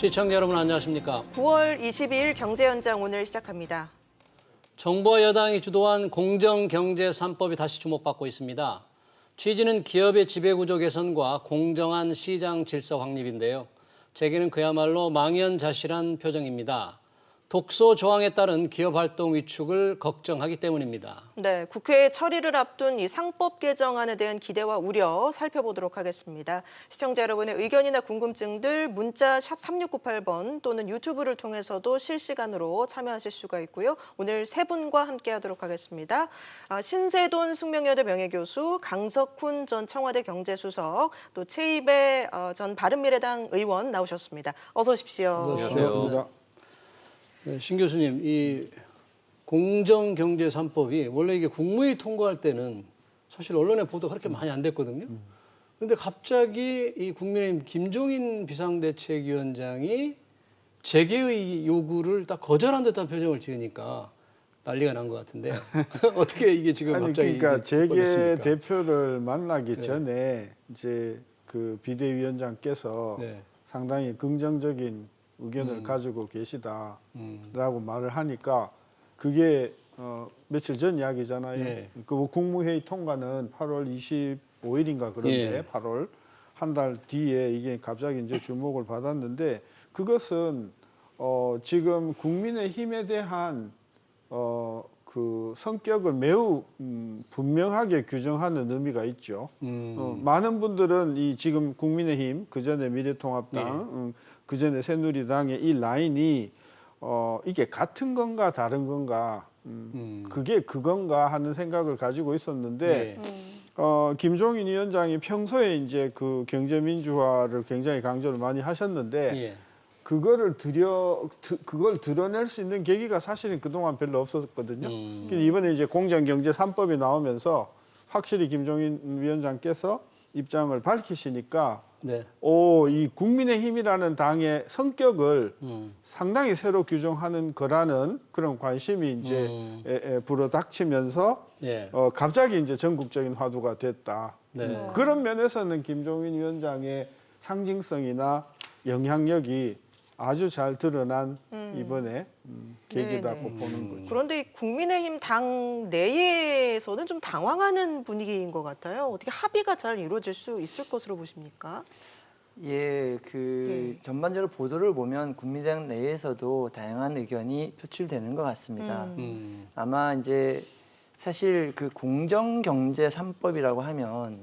시청자 여러분 안녕하십니까? 9월 22일 경제현장 오늘 시작합니다. 정부와 여당이 주도한 공정경제 3법이 다시 주목받고 있습니다. 취지는 기업의 지배구조 개선과 공정한 시장 질서 확립인데요. 제기는 그야말로 망연자실한 표정입니다. 독소 조항에 따른 기업 활동 위축을 걱정하기 때문입니다. 네, 국회 처리를 앞둔 이 상법 개정안에 대한 기대와 우려 살펴보도록 하겠습니다. 시청자 여러분의 의견이나 궁금증들 문자 샵 3698번 또는 유튜브를 통해서도 실시간으로 참여하실 수가 있고요. 오늘 세 분과 함께하도록 하겠습니다. 신세돈 숙명여대 명예교수, 강석훈 전 청와대 경제수석, 또 최이배 전 바른미래당 의원 나오셨습니다. 어서 오십시오. 안녕하세요. 네, 신 교수님, 이 공정경제 3법이 원래 이게 국무회의 통과할 때는 사실 언론의 보도가 그렇게 많이 안 됐거든요. 그런데 갑자기 이 국민의힘 김종인 비상대책위원장이 재개의 요구를 딱 거절한 듯한 표정을 지으니까 난리가 난 것 같은데 어떻게 이게 지금 갑자기 그러니까 재계 뻔했습니까? 대표를 만나기 네. 전에 이제 그 비대위원장께서 네. 상당히 긍정적인 의견을 가지고 계시다라고 말을 하니까 그게 며칠 전 이야기잖아요. 네. 그 국무회의 통과는 8월 25일인가 그런데 예. 8월 한 달 뒤에 이게 갑자기 이제 주목을 받았는데 그것은 지금 국민의힘에 대한 그 성격을 매우 분명하게 규정하는 의미가 있죠. 많은 분들은 이 지금 국민의힘 그전에 미래통합당 그전에 새누리당의 이 라인이 이게 같은 건가 다른 건가 그게 그건가 하는 생각을 가지고 있었는데 김종인 위원장이 평소에 이제 그 경제민주화를 굉장히 강조를 많이 하셨는데 예. 그걸 드러낼 수 있는 계기가 사실은 그동안 별로 없었거든요. 이번에 이제 공정경제 3법이 나오면서 확실히 김종인 위원장께서 입장을 밝히시니까 네. 이 국민의힘이라는 당의 성격을 상당히 새로 규정하는 거라는 그런 관심이 이제 불어닥치면서 예. 갑자기 이제 전국적인 화두가 됐다. 네. 그런 면에서는 김종인 위원장의 상징성이나 영향력이 아주 잘 드러난 이번에 계기라고 보는 거죠. 그런데 이 국민의힘 당 내에서는 좀 당황하는 분위기인 것 같아요. 어떻게 합의가 잘 이루어질 수 있을 것으로 보십니까? 예, 전반적으로 보도를 보면 국민의당 내에서도 다양한 의견이 표출되는 것 같습니다. 아마 이제 사실 그 공정경제 3법이라고 하면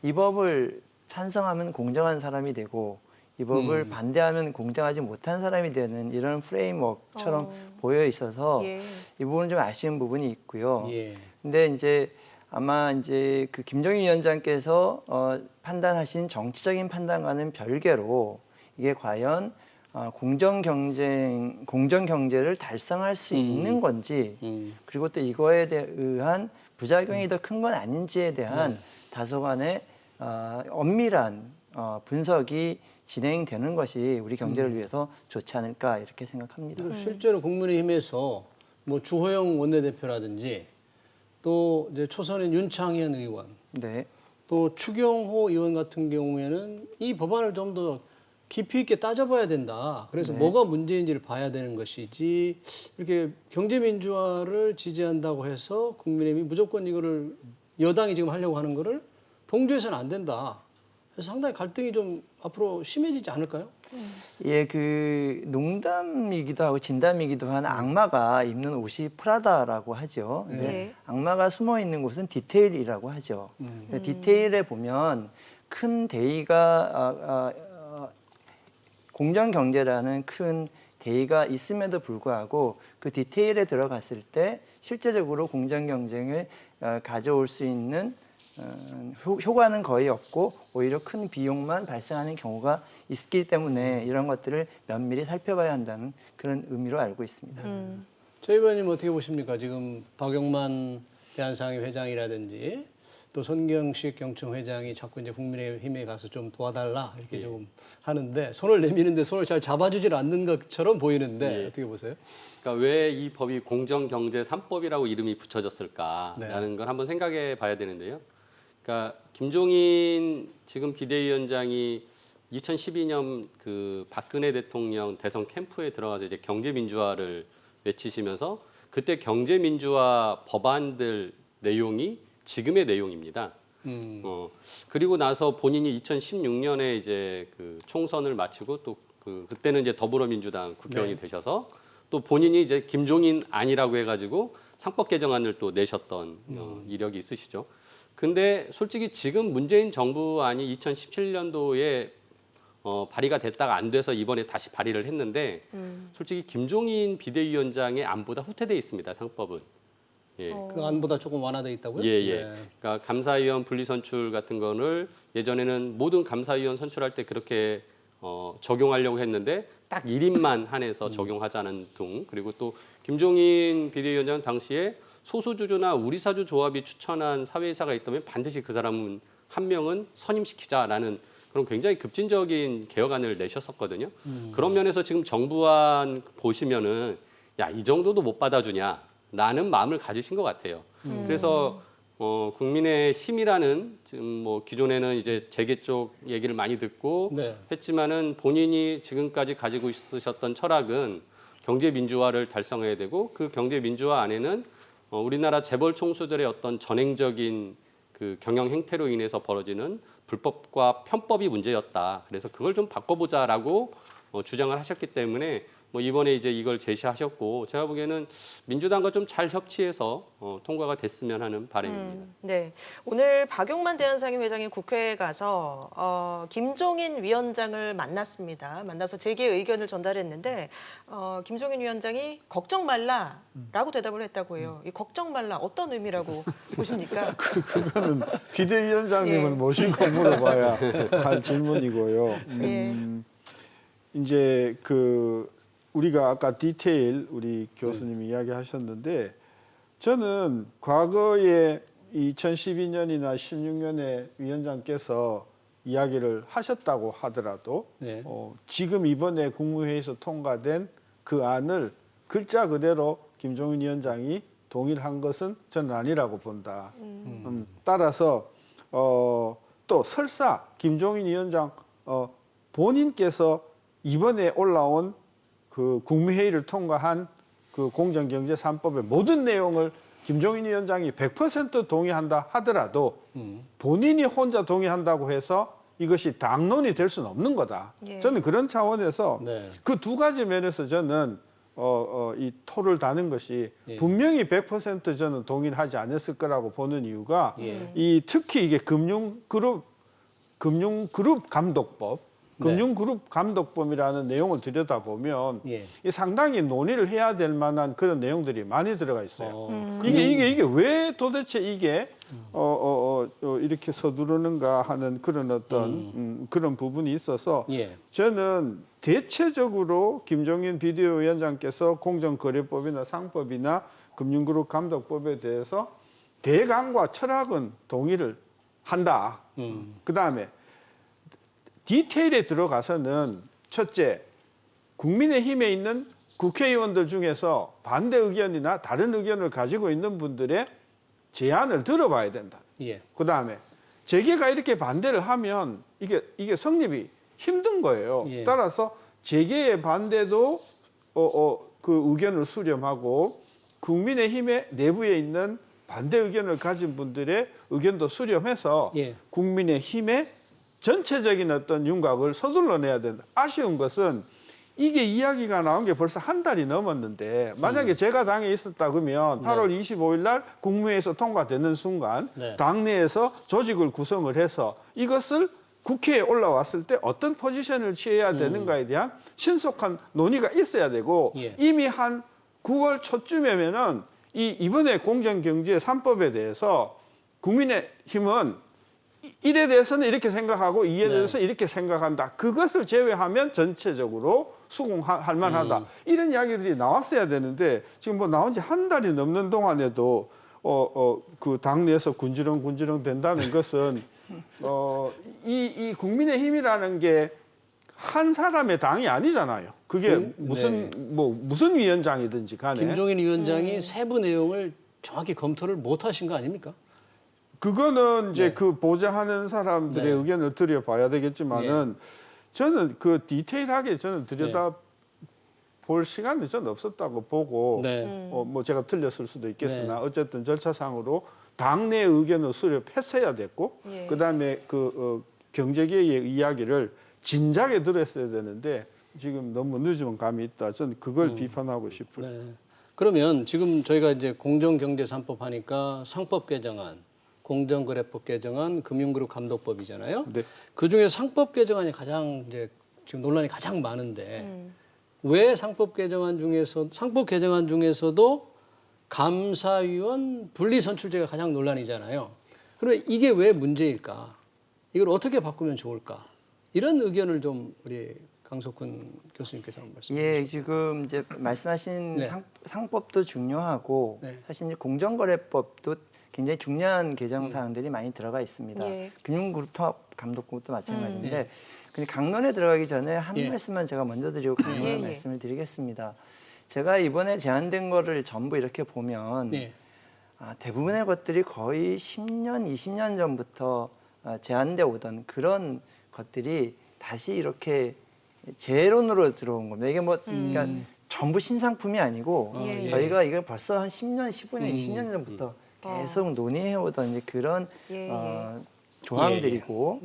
이 법을 찬성하면 공정한 사람이 되고 이 법을 반대하면 공정하지 못한 사람이 되는 이런 프레임워크처럼 보여 있어서 예. 이 부분은 좀 아쉬운 부분이 있고요. 예. 근데 이제 아마 이제 그 김종인 위원장께서 판단하신 정치적인 판단과는 별개로 이게 과연 공정 경제를 달성할 수 있는 건지 그리고 또 이거에 의한 부작용이 더 큰 건 아닌지에 대한 다소간의 엄밀한 분석이 진행되는 것이 우리 경제를 위해서 좋지 않을까 이렇게 생각합니다. 그리고 실제로 국민의힘에서 뭐 주호영 원내대표라든지 또 이제 초선의 윤창현 의원, 네. 또 추경호 의원 같은 경우에는 이 법안을 좀 더 깊이 있게 따져봐야 된다. 그래서 네. 뭐가 문제인지를 봐야 되는 것이지 이렇게 경제민주화를 지지한다고 해서 국민의힘이 무조건 이거를 여당이 지금 하려고 하는 거를 동조해서는 안 된다. 그래서 상당히 갈등이 좀 앞으로 심해지지 않을까요? 예, 그 농담이기도 하고 진담이기도 한 악마가 입는 옷이 프라다라고 하죠. 근데 네. 악마가 숨어 있는 곳은 디테일이라고 하죠. 근데 디테일에 보면 큰 대의가 공정 경제라는 큰 대의가 있음에도 불구하고 그 디테일에 들어갔을 때 실제적으로 공정 경쟁을 가져올 수 있는 효과는 거의 없고 오히려 큰 비용만 발생하는 경우가 있기 때문에 이런 것들을 면밀히 살펴봐야 한다는 그런 의미로 알고 있습니다. 최 의원님 어떻게 보십니까? 지금 박용만 대한상의 회장이라든지 또 손경식 경청 회장이 자꾸 이제 국민의힘에 가서 좀 도와달라 이렇게 조금 하는데 손을 내미는데 손을 잘 잡아주질 않는 것처럼 보이는데 어떻게 보세요? 그러니까 왜 이 법이 공정경제 3법이라고 이름이 붙여졌을까라는 걸 한번 생각해 봐야 되는데요. 그러니까 김종인 지금 비대위원장이 2012년 그 박근혜 대통령 대선 캠프에 들어가서 이제 경제 민주화를 외치시면서 그때 경제 민주화 법안들 내용이 지금의 내용입니다. 그리고 나서 본인이 2016년에 이제 그 총선을 마치고 또 그때는 이제 더불어민주당 국회의원이 네. 되셔서 또 본인이 이제 김종인 안이라고 해가지고 상법 개정안을 또 내셨던 이력이 있으시죠. 근데 솔직히 지금 문재인 정부안이 2017년도에 발의가 됐다가 안 돼서 이번에 다시 발의를 했는데 솔직히 김종인 비대위원장의 안보다 후퇴돼 있습니다. 상법은. 예. 그 안보다 조금 완화돼 있다고요? 예, 예. 네. 그러니까 감사위원 분리선출 같은 거를 예전에는 모든 감사위원 선출할 때 그렇게 적용하려고 했는데 딱 1인만 한해서 적용하자는 등 그리고 또 김종인 비대위원장 당시에 소수주주나 우리사주 조합이 추천한 사회이사가 있다면 반드시 그 사람은 한 명은 선임시키자라는 그런 굉장히 급진적인 개혁안을 내셨었거든요. 그런 면에서 지금 정부안 보시면은 야, 이 정도도 못 받아주냐라는 마음을 가지신 것 같아요. 그래서 국민의 힘이라는 지금 뭐 기존에는 이제 재계 쪽 얘기를 많이 듣고 네. 했지만은 본인이 지금까지 가지고 있으셨던 철학은 경제 민주화를 달성해야 되고 그 경제 민주화 안에는 우리나라 재벌 총수들의 어떤 전행적인 그 경영 행태로 인해서 벌어지는 불법과 편법이 문제였다. 그래서 그걸 좀 바꿔보자라고 주장을 하셨기 때문에 뭐 이번에 이제 이걸 제시하셨고 제가 보기에는 민주당과 좀 잘 협치해서 통과가 됐으면 하는 바람입니다. 네, 오늘 박용만 대한상인회장이 국회에 가서 김종인 위원장을 만났습니다. 만나서 재계의 의견을 전달했는데 김종인 위원장이 걱정 말라라고 대답을 했다고 해요. 이 걱정 말라 어떤 의미라고 보십니까? 그거는 비대위원장님을 예. 모시고 물어봐야 할 질문이고요. 예. 이제 우리가 아까 디테일 우리 교수님이 이야기하셨는데 저는 과거에 2012년이나 16년에 위원장께서 이야기를 하셨다고 하더라도 네. 지금 이번에 국무회의에서 통과된 그 안을 글자 그대로 김종인 위원장이 동의를 한 것은 저는 아니라고 본다. 따라서 또 설사 김종인 위원장 본인께서 이번에 올라온 그 국무회의를 통과한 그 공정경제 3법의 모든 내용을 김종인 위원장이 100% 동의한다 하더라도 본인이 혼자 동의한다고 해서 이것이 당론이 될 수는 없는 거다. 예. 저는 그런 차원에서 네. 그 두 가지 면에서 저는 이 토를 다는 것이 예. 분명히 100% 저는 동의를 하지 않았을 거라고 보는 이유가 예. 특히 이게 금융그룹 감독법 금융그룹 감독법이라는 내용을 들여다보면 예. 이 상당히 논의를 해야 될 만한 그런 내용들이 많이 들어가 있어요. 어, 이게 왜 도대체 이게 이렇게 서두르는가 하는 그런 어떤 그런 부분이 있어서 예. 저는 대체적으로 김종인 비대위원장께서 공정거래법이나 상법이나 금융그룹 감독법에 대해서 대강과 철학은 동의를 한다. 그다음에 디테일에 들어가서는 첫째, 국민의힘에 있는 국회의원들 중에서 반대 의견이나 다른 의견을 가지고 있는 분들의 제안을 들어봐야 된다. 예. 그다음에 재계가 이렇게 반대를 하면 이게 성립이 힘든 거예요. 예. 따라서 재계의 반대도 그 의견을 수렴하고 국민의힘의 내부에 있는 반대 의견을 가진 분들의 의견도 수렴해서 예. 국민의힘의 전체적인 어떤 윤곽을 서둘러내야 된다. 아쉬운 것은 이게 이야기가 나온 게 벌써 한 달이 넘었는데 만약에 제가 당에 있었다 그러면 8월 25일 날 국무회의에서 통과되는 순간 네. 당내에서 조직을 구성을 해서 이것을 국회에 올라왔을 때 어떤 포지션을 취해야 되는가에 대한 신속한 논의가 있어야 되고 예. 이미 한 9월 초쯤이면은 이번에 공정경제 3법에 대해서 국민의힘은 일에 대해서는 이렇게 생각하고 이에 대해서 이렇게 생각한다. 그것을 제외하면 전체적으로 수긍할 만하다. 이런 이야기들이 나왔어야 되는데 지금 뭐 나온 지 한 달이 넘는 동안에도 그 당내에서 군지렁 된다는 것은 이 국민의힘이라는 게 한 사람의 당이 아니잖아요. 그게 무슨 위원장이든지 간에 김종인 위원장이 세부 내용을 정확히 검토를 못 하신 거 아닙니까? 그거는 이제 그 보좌하는 사람들의 네. 의견을 들여봐야 되겠지만은 저는 그 디테일하게 저는 들여다 볼 시간이 저는 없었다고 보고 네. 뭐 제가 틀렸을 수도 있겠으나 어쨌든 절차상으로 당내 의견을 수렴했어야 됐고 예. 그다음에 경제계의 이야기를 진작에 들었어야 되는데 지금 너무 늦은 감이 있다. 저는 그걸 비판하고 싶어요. 네. 그러면 지금 저희가 이제 공정경제 3법 하니까 상법 개정안, 공정거래법 개정안, 금융그룹 감독법이잖아요. 네. 그 중에 상법 개정안이 가장 이제 지금 논란이 가장 많은데 왜 상법 개정안 중에서도 감사위원 분리선출제가 가장 논란이잖아요. 그러면 이게 왜 문제일까? 이걸 어떻게 바꾸면 좋을까? 이런 의견을 좀 우리 강석훈 교수님께서 한번 말씀해 주시죠. 예, 지금 이제 말씀하신 네. 상법도 중요하고 네. 사실 이제 공정거래법도 굉장히 중요한 개정 사항들이 많이 들어가 있습니다. 예. 금융그룹 통합 감독법도 마찬가지인데, 네. 근데 강론에 들어가기 전에 한 예. 말씀만 제가 먼저 드리고 강론을 예, 예. 말씀을 드리겠습니다. 제가 이번에 제안된 거를 전부 이렇게 보면 네. 대부분의 것들이 거의 10년, 20년 전부터 제안돼 오던 그런 것들이 다시 이렇게 재론으로 들어온 겁니다. 이게 뭐 그러니까 전부 신상품이 아니고 예, 예. 저희가 이걸 벌써 한 10년, 15년, 20년 전부터 계속 논의해 오던 이제 그런 예, 조항들이고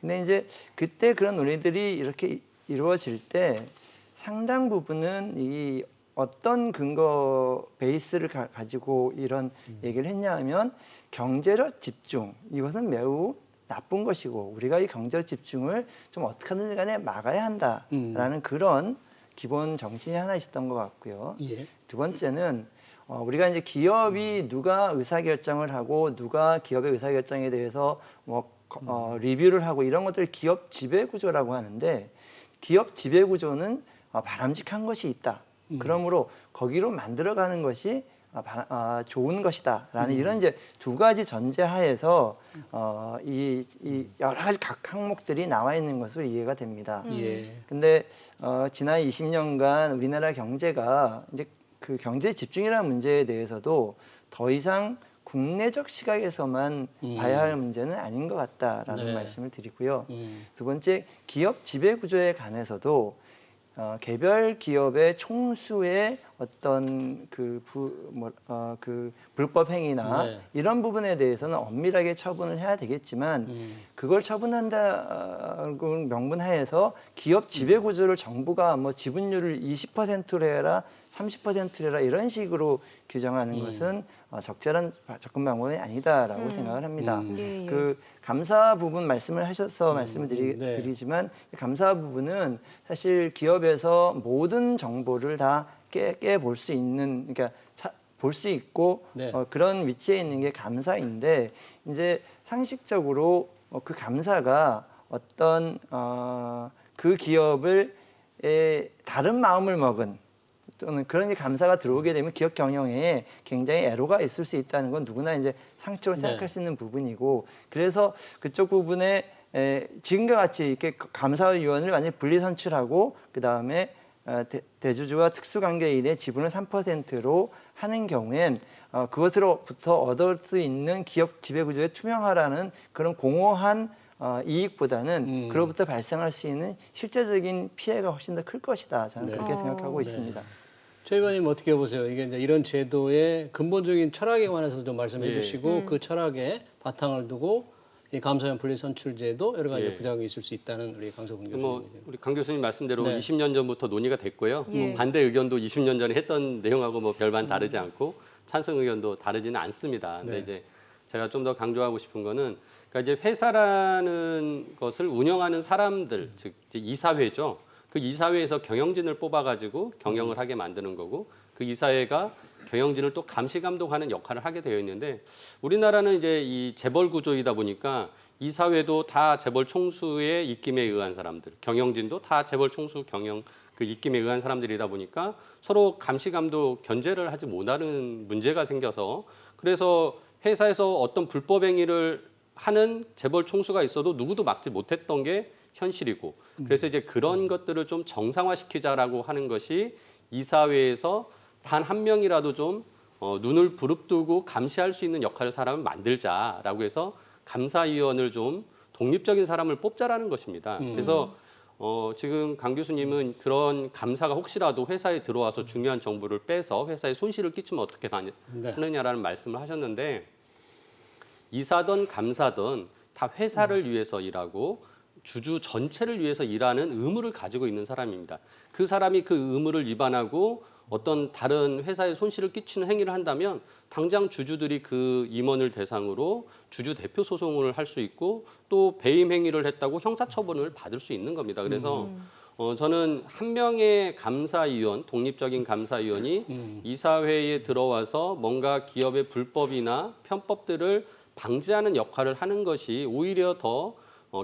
근데 이제 그때 그런 논의들이 이렇게 이루어질 때 상당 부분은 이 어떤 근거 베이스를 가지고 이런 얘기를 했냐 하면 경제력 집중 이것은 매우 나쁜 것이고 우리가 이 경제력 집중을 좀 어떻게든 간에 막아야 한다라는 그런 기본 정신이 하나 있었던 것 같고요. 예. 두 번째는 우리가 이제 기업이 누가 의사결정을 하고 누가 기업의 의사결정에 대해서 리뷰를 하고 이런 것들 기업 지배구조라고 하는데 기업 지배구조는 바람직한 것이 있다. 그러므로 거기로 만들어가는 것이 좋은 것이다라는 이런 이제 두 가지 전제하에서 이 여러 가지 각 항목들이 나와 있는 것으로 이해가 됩니다. 예. 근데 지난 20년간 우리나라 경제가 이제 그 경제 집중이라는 문제에 대해서도 더 이상 국내적 시각에서만 봐야 할 문제는 아닌 것 같다라는 네. 말씀을 드리고요. 두 번째 기업 지배 구조에 관해서도 개별 기업의 총수의 어떤 그 불법 행위나 네. 이런 부분에 대해서는 엄밀하게 처분을 해야 되겠지만 그걸 처분한다고 명분하에서 기업 지배 구조를 정부가 뭐 지분율을 20%로 해라 30%로 해라 이런 식으로 규정하는 것은 적절한 접근 방법이 아니다라고 생각을 합니다. 예, 예. 그 감사 부분 말씀을 하셔서 말씀을 네. 드리지만 감사 부분은 사실 기업에서 모든 정보를 다 깨볼 수 있는 그러니까 볼 수 있고 네. 그런 위치에 있는 게 감사인데 이제 상식적으로 그 감사가 어떤 그 기업을 다른 마음을 먹은 또는 그런 감사가 들어오게 되면 기업 경영에 굉장히 애로가 있을 수 있다는 건 누구나 이제 상식적으로 네. 생각할 수 있는 부분이고 그래서 그쪽 부분에 지금과 같이 이렇게 감사위원을 완전히 분리 선출하고 그 다음에 대주주와 특수관계인의 지분을 3%로 하는 경우엔 그것으로부터 얻을 수 있는 기업 지배구조의 투명화라는 그런 공허한 이익보다는 그로부터 발생할 수 있는 실제적인 피해가 훨씬 더 클 것이다. 저는 네. 그렇게 생각하고 있습니다. 최 의원님 어떻게 보세요? 이게 이제 이런 제도의 근본적인 철학에 관해서 좀 말씀해 예. 주시고 그 철학에 바탕을 두고 이 감사원 분리 선출제도 여러 가지 예. 부작용이 있을 수 있다는 우리 강석훈 교수님. 뭐 우리 강 교수님 말씀대로 네. 20년 전부터 논의가 됐고요. 예. 반대 의견도 20년 전에 했던 내용하고 뭐 별반 다르지 않고 찬성 의견도 다르지는 않습니다. 근데 네. 이제 제가 좀 더 강조하고 싶은 거는 그러니까 이제 회사라는 것을 운영하는 사람들, 즉 이제 이사회죠. 그 이사회에서 경영진을 뽑아가지고 경영을 하게 만드는 거고 그 이사회가 경영진을 또 감시 감독하는 역할을 하게 되어 있는데 우리나라는 이제 이 재벌 구조이다 보니까 이사회도 다 재벌 총수의 입김에 의한 사람들, 경영진도 다 재벌 총수 경영 그 입김에 의한 사람들이다 보니까 서로 감시 감독 견제를 하지 못하는 문제가 생겨서 그래서 회사에서 어떤 불법 행위를 하는 재벌 총수가 있어도 누구도 막지 못했던 게 현실이고 그래서 이제 그런 것들을 좀 정상화시키자라고 하는 것이 이사회에서 단 한 명이라도 좀 눈을 부릅뜨고 감시할 수 있는 역할을 사람을 만들자라고 해서 감사위원을 좀 독립적인 사람을 뽑자라는 것입니다. 그래서 지금 강 교수님은 그런 감사가 혹시라도 회사에 들어와서 중요한 정보를 빼서 회사에 손실을 끼치면 어떻게 네. 하느냐라는 말씀을 하셨는데 이사든 감사든 다 회사를 위해서 일하고 주주 전체를 위해서 일하는 의무를 가지고 있는 사람입니다. 그 사람이 그 의무를 위반하고 어떤 다른 회사에 손실을 끼치는 행위를 한다면 당장 주주들이 그 임원을 대상으로 주주 대표 소송을 할 수 있고 또 배임 행위를 했다고 형사처분을 받을 수 있는 겁니다. 그래서 저는 한 명의 감사위원, 독립적인 감사위원이 이사회에 들어와서 뭔가 기업의 불법이나 편법들을 방지하는 역할을 하는 것이 오히려 더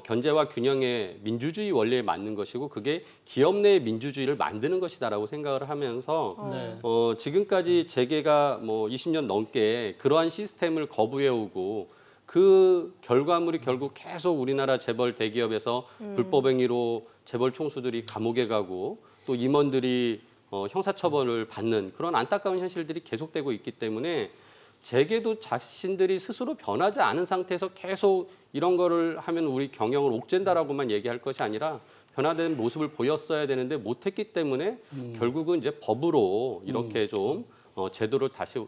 견제와 균형의 민주주의 원리에 맞는 것이고 그게 기업 내의 민주주의를 만드는 것이다라고 생각을 하면서 네. 지금까지 재계가 뭐 20년 넘게 그러한 시스템을 거부해오고 그 결과물이 결국 계속 우리나라 재벌 대기업에서 불법 행위로 재벌 총수들이 감옥에 가고 또 임원들이 형사처벌을 받는 그런 안타까운 현실들이 계속되고 있기 때문에 재계도 자신들이 스스로 변하지 않은 상태에서 계속 이런 거를 하면 우리 경영을 옥죄다라고만 얘기할 것이 아니라 변화된 모습을 보였어야 되는데 못했기 때문에 결국은 이제 법으로 이렇게 좀 제도를 다시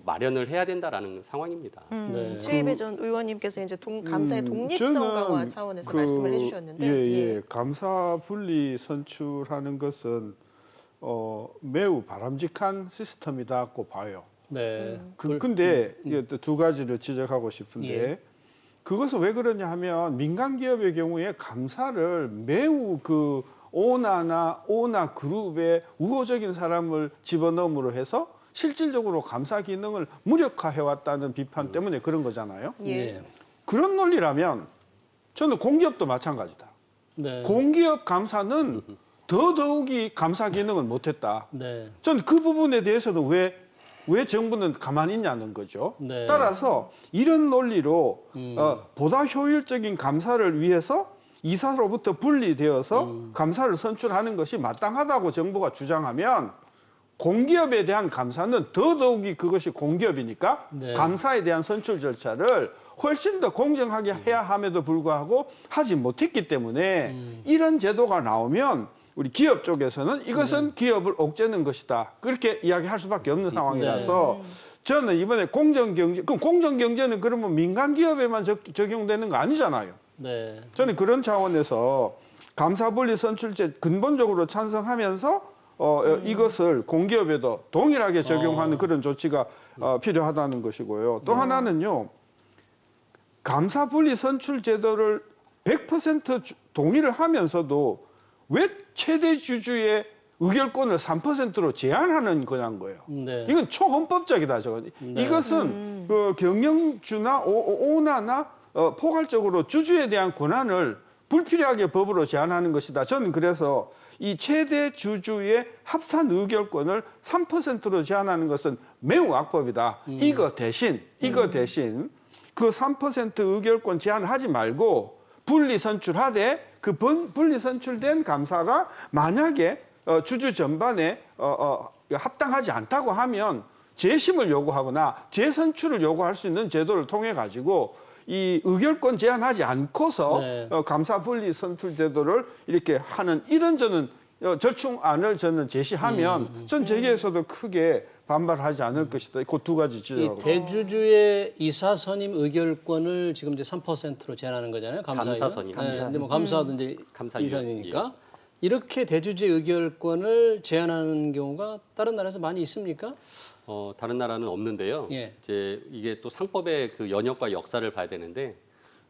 마련을 해야 된다라는 상황입니다. 네. 최희배 전 의원님께서 이제 감사의 독립성 강화 차원에서 말씀을 해주셨는데 예. 감사 분리 선출하는 것은 매우 바람직한 시스템이다고 봐요. 네. 근데 이게 또두 가지를 지적하고 싶은데 예. 그것은 왜 그러냐 하면 민간 기업의 경우에 감사를 매우 그 오나 그룹의 우호적인 사람을 집어넣음으로 해서 실질적으로 감사 기능을 무력화해왔다는 비판 때문에 그런 거잖아요. 예. 그런 논리라면 저는 공기업도 마찬가지다. 네. 공기업 감사는 더더욱이 감사 기능을 못했다. 네. 저는 그 부분에 대해서는 왜 정부는 가만히 있냐는 거죠. 네. 따라서 이런 논리로 보다 효율적인 감사를 위해서 이사로부터 분리되어서 감사를 선출하는 것이 마땅하다고 정부가 주장하면 공기업에 대한 감사는 더더욱이 그것이 공기업이니까 네. 감사에 대한 선출 절차를 훨씬 더 공정하게 해야 함에도 불구하고 하지 못했기 때문에 이런 제도가 나오면 우리 기업 쪽에서는 이것은 기업을 옥죄는 것이다. 그렇게 이야기할 수밖에 없는 상황이라서 저는 이번에 공정경제, 그럼 공정경제는 그러면 민간 기업에만 적용되는 거 아니잖아요. 네. 저는 그런 차원에서 감사분리 선출제 근본적으로 찬성하면서 이것을 공기업에도 동일하게 적용하는 그런 조치가 필요하다는 것이고요. 또 하나는요. 감사분리 선출 제도를 100% 동의를 하면서도 왜 최대 주주의 의결권을 3%로 제한하는 거냐는 거예요. 네. 이건 초헌법적이다. 저거. 이것은 그 경영주나 오나나 포괄적으로 주주에 대한 권한을 불필요하게 법으로 제한하는 것이다. 저는 그래서 이 최대 주주의 합산 의결권을 3%로 제한하는 것은 매우 악법이다. 이거 대신 그 3% 의결권 제한하지 말고 분리 선출하되 그 분리 선출된 감사가 만약에 주주 전반에 합당하지 않다고 하면 재심을 요구하거나 재선출을 요구할 수 있는 제도를 통해 가지고 이 의결권 제한하지 않고서 네. 감사 분리 선출 제도를 이렇게 하는 이런 저는 절충안을 저는 제시하면 전 재계에서도 크게 반발하지 않을 것이다. 그 두 가지 이 지적하고. 대주주의 이사 선임 의결권을 지금 이제 3%로 제한하는 거잖아요. 감사위원. 감사 선임. 네, 근데 뭐 감사도 이제 감사위원. 이사니까 이렇게 대주주의 의결권을 제한하는 경우가 다른 나라에서 많이 있습니까? 다른 나라는 없는데요. 예. 이제 이게 또 상법의 그 연역과 역사를 봐야 되는데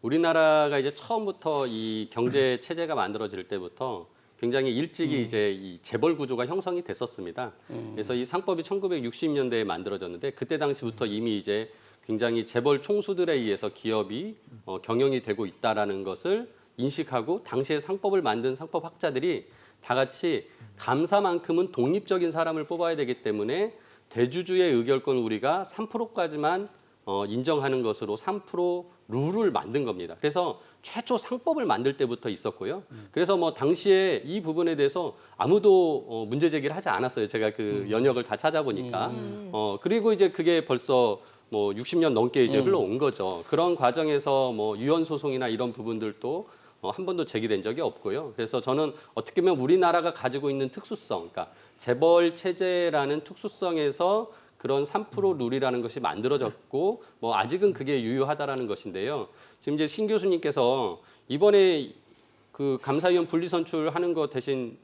우리나라가 이제 처음부터 이 경제 체제가 만들어질 때부터 굉장히 일찍이 이제 이 재벌 구조가 형성이 됐었습니다. 그래서 이 상법이 1960년대에 만들어졌는데 그때 당시부터 이미 이제 굉장히 재벌 총수들에 의해서 기업이 경영이 되고 있다라는 것을 인식하고 당시에 상법을 만든 상법학자들이 다 같이 감사만큼은 독립적인 사람을 뽑아야 되기 때문에 대주주의 의결권 우리가 3%까지만 인정하는 것으로 3% 룰을 만든 겁니다. 그래서 최초 상법을 만들 때부터 있었고요. 그래서 뭐 당시에 이 부분에 대해서 아무도 문제 제기를 하지 않았어요. 제가 그 연역을 다 찾아보니까. 그리고 이제 그게 벌써 뭐 60년 넘게 이제 흘러온 거죠. 그런 과정에서 뭐 유언 소송이나 이런 부분들도 한 번도 제기된 적이 없고요. 그래서 저는 어떻게 보면 우리나라가 가지고 있는 특수성, 그러니까 재벌 체제라는 특수성에서 그런 3% 룰이라는 것이 만들어졌고 뭐 아직은 그게 유효하다라는 것인데요. 지금 이제 신 교수님께서 이번에 그 감사위원 분리선출하는 거 대신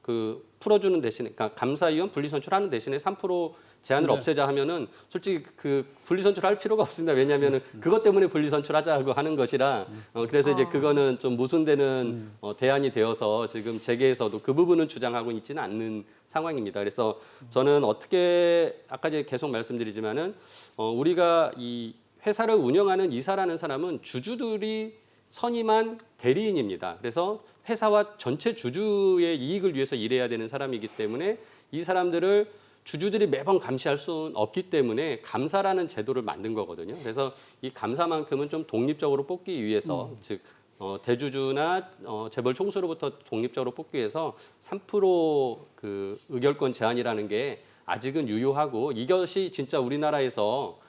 그 풀어주는 대신에, 그러니까 감사위원 분리선출하는 대신에 3% 제한을 네. 없애자 하면은 솔직히 그 분리선출할 필요가 없습니다. 왜냐하면은 그것 때문에 분리선출하자고 하는 것이라 그래서 이제 그거는 좀 모순되는 대안이 되어서 지금 재계에서도 그 부분은 주장하고 있지는 않는 상황입니다. 그래서 저는 어떻게 아까 이제 계속 말씀드리지만은 우리가 이 회사를 운영하는 이사라는 사람은 주주들이 선임한 대리인입니다. 그래서 회사와 전체 주주의 이익을 위해서 일해야 되는 사람이기 때문에 이 사람들을 주주들이 매번 감시할 수는 없기 때문에 감사라는 제도를 만든 거거든요. 그래서 이 감사만큼은 좀 독립적으로 뽑기 위해서 즉 대주주나 재벌 총수로부터 독립적으로 뽑기 위해서 3%그 의결권 제한이라는 게 아직은 유효하고 이것이 진짜 우리나라에서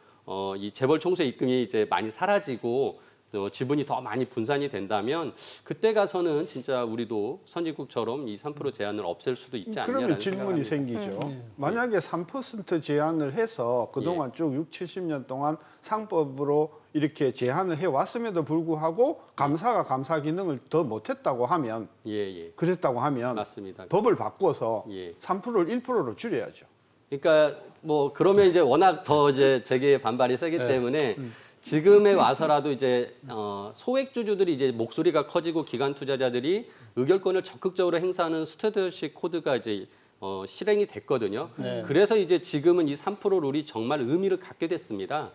이 재벌 총수의 입금이 이제 많이 사라지고 지분이 더 많이 분산이 된다면 그때 가서는 진짜 우리도 선진국처럼 이 3% 제한을 없앨 수도 있지 않냐라는 그러면 질문이 생각합니다. 생기죠. 만약에 3% 제한을 해서 그동안 쭉 6, 70년 동안 상법으로 이렇게 제한을 해왔음에도 불구하고 감사가 감사 기능을 더 못했다고 하면 예. 그랬다고 하면 맞습니다. 법을 바꿔서 예. 3%를 1%로 줄여야죠. 그러니까 뭐 그러면 이제 워낙 더 이제 재계의 반발이 세기 때문에 지금에 와서라도 이제 소액주주들이 이제 목소리가 커지고 기관 투자자들이 의결권을 적극적으로 행사하는 스튜어드십 코드가 이제 실행이 됐거든요. 네. 그래서 이제 지금은 이 3% 룰이 정말 의미를 갖게 됐습니다.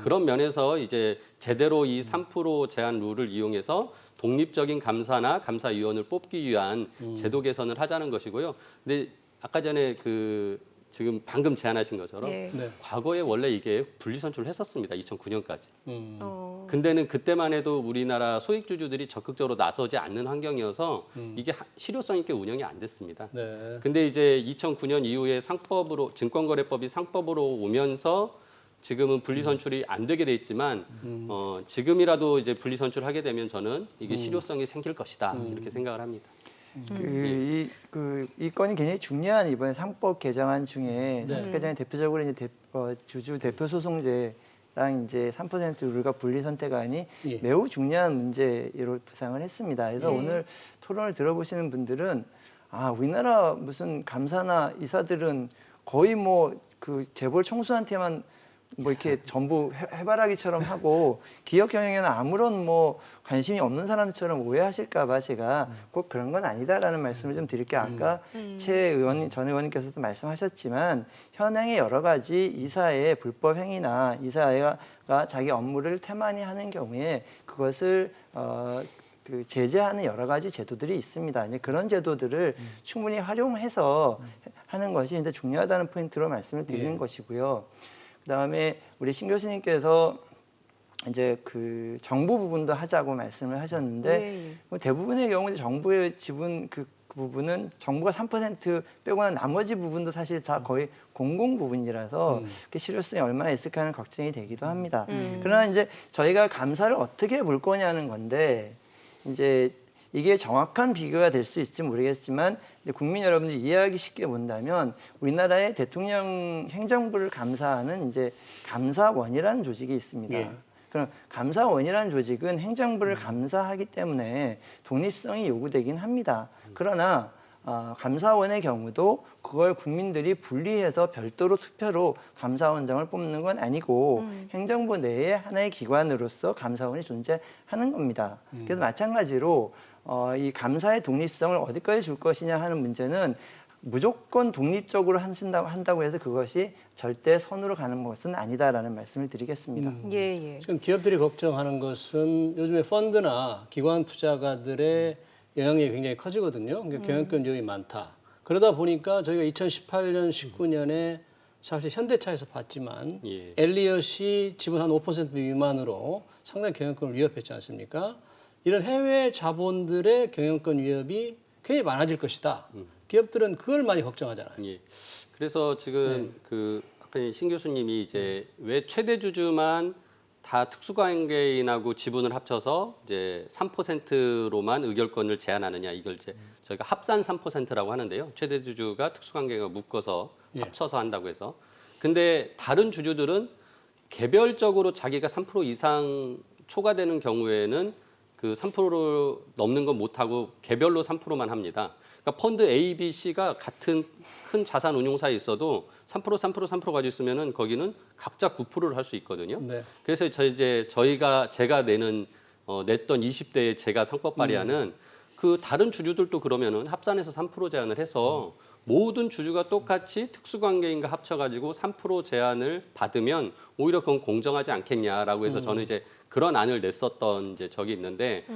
그런 면에서 이제 제대로 이 3% 제한 룰을 이용해서 독립적인 감사나 감사위원을 뽑기 위한 제도 개선을 하자는 것이고요. 근데 아까 전에 그 지금 방금 제안하신 것처럼 예. 네. 과거에 원래 이게 분리선출을 했었습니다. 2009년까지. 어. 근데는 그때만 해도 우리나라 소액주주들이 적극적으로 나서지 않는 환경이어서 이게 실효성 있게 운영이 안 됐습니다. 네. 근데 이제 2009년 이후에 상법으로 증권거래법이 상법으로 오면서 지금은 분리선출이 안 되게 돼 있지만 지금이라도 이제 분리선출하게 되면 저는 이게 실효성이 생길 것이다 이렇게 생각을 합니다. 이 건이 굉장히 중요한 이번에 상법 개정안 중에 네. 상법 개정이 대표적으로 이제 주주 대표 소송제랑 이제 3% 룰과 분리 선택안이 예. 매우 중요한 문제로 부상을 했습니다. 그래서 예. 오늘 토론을 들어보시는 분들은 우리나라 무슨 감사나 이사들은 거의 뭐 그 재벌 총수한테만 뭐 이렇게 전부 해바라기처럼 하고 기업 경영에는 아무런 뭐 관심이 없는 사람처럼 오해하실까봐 제가 꼭 그런 건 아니다라는 말씀을 좀 드릴게요. 아까 전 의원님께서도 말씀하셨지만 현행의 여러 가지 이사의 불법 행위나 이사가 자기 업무를 태만히 하는 경우에 그것을 그 제재하는 여러 가지 제도들이 있습니다. 이제 그런 제도들을 충분히 활용해서 하는 것이 이제 중요하다는 포인트로 말씀을 드리는 것이고요. 그다음에 우리 신 교수님께서 이제 그 정부 부분도 하자고 말씀을 하셨는데 예. 뭐 대부분의 경우 정부의 지분 그 부분은 정부가 3% 빼고는 나머지 부분도 사실 다 거의 공공 부분이라서 그 실효성이 얼마나 있을까 하는 걱정이 되기도 합니다. 그러나 이제 저희가 감사를 어떻게 볼 거냐는 건데 이제 이게 정확한 비교가 될 수 있을지 모르겠지만 국민 여러분들이 이해하기 쉽게 본다면 우리나라의 대통령 행정부를 감사하는 이제 감사원이라는 조직이 있습니다. 예. 그럼 감사원이라는 조직은 행정부를 감사하기 때문에 독립성이 요구되긴 합니다. 그러나 감사원의 경우도 그걸 국민들이 분리해서 별도로 투표로 감사원장을 뽑는 건 아니고 행정부 내에 하나의 기관으로서 감사원이 존재하는 겁니다. 그래서 마찬가지로 이 감사의 독립성을 어디까지 줄 것이냐 하는 문제는 무조건 독립적으로 한다고 해서 그것이 절대 선으로 가는 것은 아니다라는 말씀을 드리겠습니다. 예. 지금 기업들이 걱정하는 것은 요즘에 펀드나 기관 투자가들의 영향력이 굉장히 커지거든요. 그러니까 경영권 위험이 많다. 그러다 보니까 저희가 2018년, 19년에 사실 현대차에서 봤지만 예. 엘리엇이 지분 한 5% 미만으로 상당히 경영권을 위협했지 않습니까? 이런 해외 자본들의 경영권 위협이 굉장히 많아질 것이다. 기업들은 그걸 많이 걱정하잖아요. 예. 그래서 지금 그 아까 신 교수님이 이제 왜 최대 주주만 다 특수관계인하고 지분을 합쳐서 이제 3%로만 의결권을 제한하느냐 이걸 이제 저희가 합산 3%라고 하는데요. 최대 주주가 특수관계가 묶어서 예. 합쳐서 한다고 해서. 근데 다른 주주들은 개별적으로 자기가 3% 이상 초과되는 경우에는 그 3%를 넘는 건 못하고 개별로 3%만 합니다. 그러니까 펀드 A, B, C가 같은 큰 자산 운용사에 있어도 3% 가지고 있으면은 거기는 각자 9%를 할 수 있거든요. 네. 그래서 제가 냈던 20대에 제가 상법 발의하는 그 다른 주주들도 그러면은 합산해서 3% 제한을 해서 모든 주주가 똑같이 특수관계인과 합쳐가지고 3% 제한을 받으면 오히려 그건 공정하지 않겠냐라고 해서 저는 이제 그런 안을 냈었던 이제 적이 있는데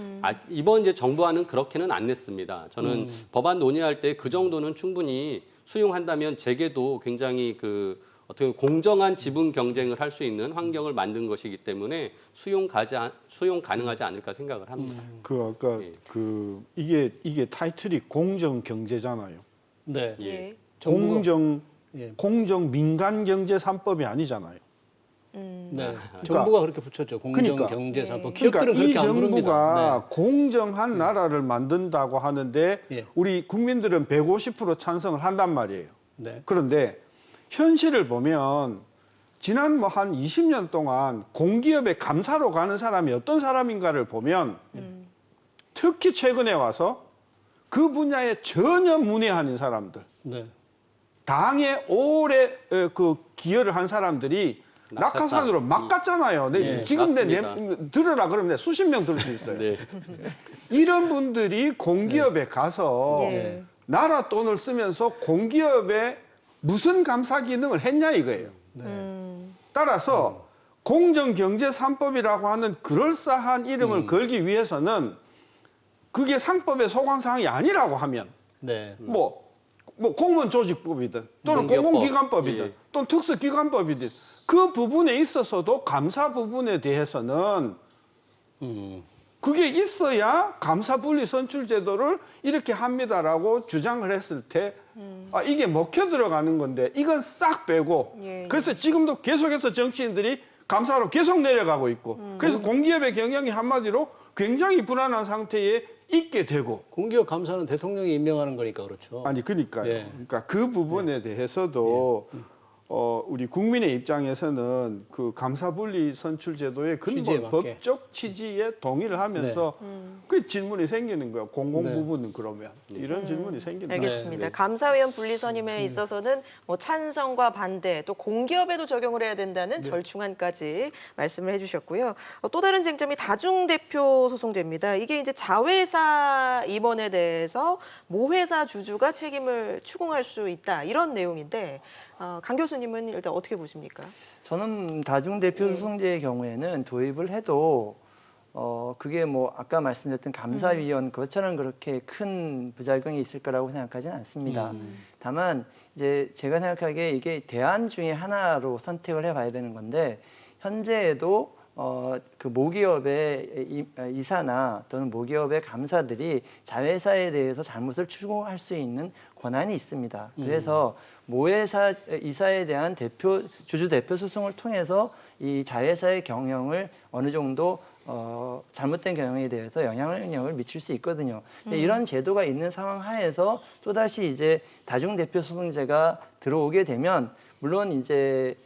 이번 이제 정부안은 그렇게는 안 냈습니다. 저는 법안 논의할 때 그 정도는 충분히 수용한다면 재계도 굉장히 그 어떻게 보면 공정한 지분 경쟁을 할 수 있는 환경을 만든 것이기 때문에 수용 가능하지 않을까 생각을 합니다. 그 아까 예. 그 이게 타이틀이 공정 경제잖아요. 네. 예. 정부가- 예. 공정 민간 경제 3법이 아니잖아요. 네. 정부가 그렇게 붙였죠. 공정 그러니까. 경제 예. 산법. 그러니까 기업들은 이 그렇게 안 부릅니다. 정부가 공정한 나라를 만든다고 하는데 예. 우리 국민들은 150% 찬성을 한단 말이에요. 네. 그런데 현실을 보면 지난 뭐 한 20년 동안 공기업의 감사로 가는 사람이 어떤 사람인가를 보면 특히 최근에 와서 그 분야에 전혀 문외한인 사람들, 네. 당에 오래 그 기여를 한 사람들이 낙하산으로 막 갔잖아요. 예, 지금 맞습니다. 들으라 그러면 내가 수십 명 들을 수 있어요. 네. 이런 분들이 공기업에 가서 예. 나라 돈을 쓰면서 공기업에 무슨 감사 기능을 했냐 이거예요. 따라서 공정경제 3법이라고 하는 그럴싸한 이름을 걸기 위해서는 그게 상법의 소관 사항이 아니라고 하면 네. 뭐 공무원 조직법이든 또는 공기업법. 공공기관법이든 예. 또는 특수기관법이든 그 부분에 있어서도 감사 부분에 대해서는 그게 있어야 감사 분리 선출 제도를 이렇게 합니다라고 주장을 했을 때 아, 이게 먹혀 들어가는 건데 이건 싹 빼고 예, 예. 그래서 지금도 계속해서 정치인들이 감사로 계속 내려가고 있고 그래서 공기업의 경영이 한마디로 굉장히 불안한 상태에 있게 되고 공기업 감사는 대통령이 임명하는 거니까 그렇죠. 아니 그러니까요. 예. 그러니까 그 부분에 대해서도 우리 국민의 입장에서는 그 감사분리 선출 제도의 취지에 근본 맞게. 법적 취지에 동의를 하면서 그 질문이 생기는 거예요. 공공 네. 부분은 그러면 이런 질문이 생기는 거예요. 알겠습니다. 감사위원 분리 선임에 있어서는 뭐 찬성과 반대, 또 공기업에도 적용을 해야 된다는 절충안까지 말씀을 해주셨고요. 또 다른 쟁점이 다중대표 소송제입니다. 이게 이제 자회사 임원에 대해서 모회사 주주가 책임을 추궁할 수 있다 이런 내용인데 강 교수님은 일단 어떻게 보십니까? 저는 다중대표 소송제의 경우에는 도입을 해도 그게 뭐 아까 말씀드렸던 감사위원 그것처럼 그렇게 큰 부작용이 있을 거라고 생각하지는 않습니다. 다만 이제 제가 생각하기에 이게 대안 중에 하나로 선택을 해봐야 되는 건데 현재에도 그 모기업의 이사나 또는 모기업의 감사들이 자회사에 대해서 잘못을 추궁할 수 있는 권한이 있습니다. 그래서 모회사 이사에 대한 주주 대표 소송을 통해서 이 자회사의 경영을 어느 정도 잘못된 경영에 대해서 영향을 미칠 수 있거든요. 근데 이런 제도가 있는 상황 하에서 또다시 이제 다중대표 소송제가 들어오게 되면 물론 이제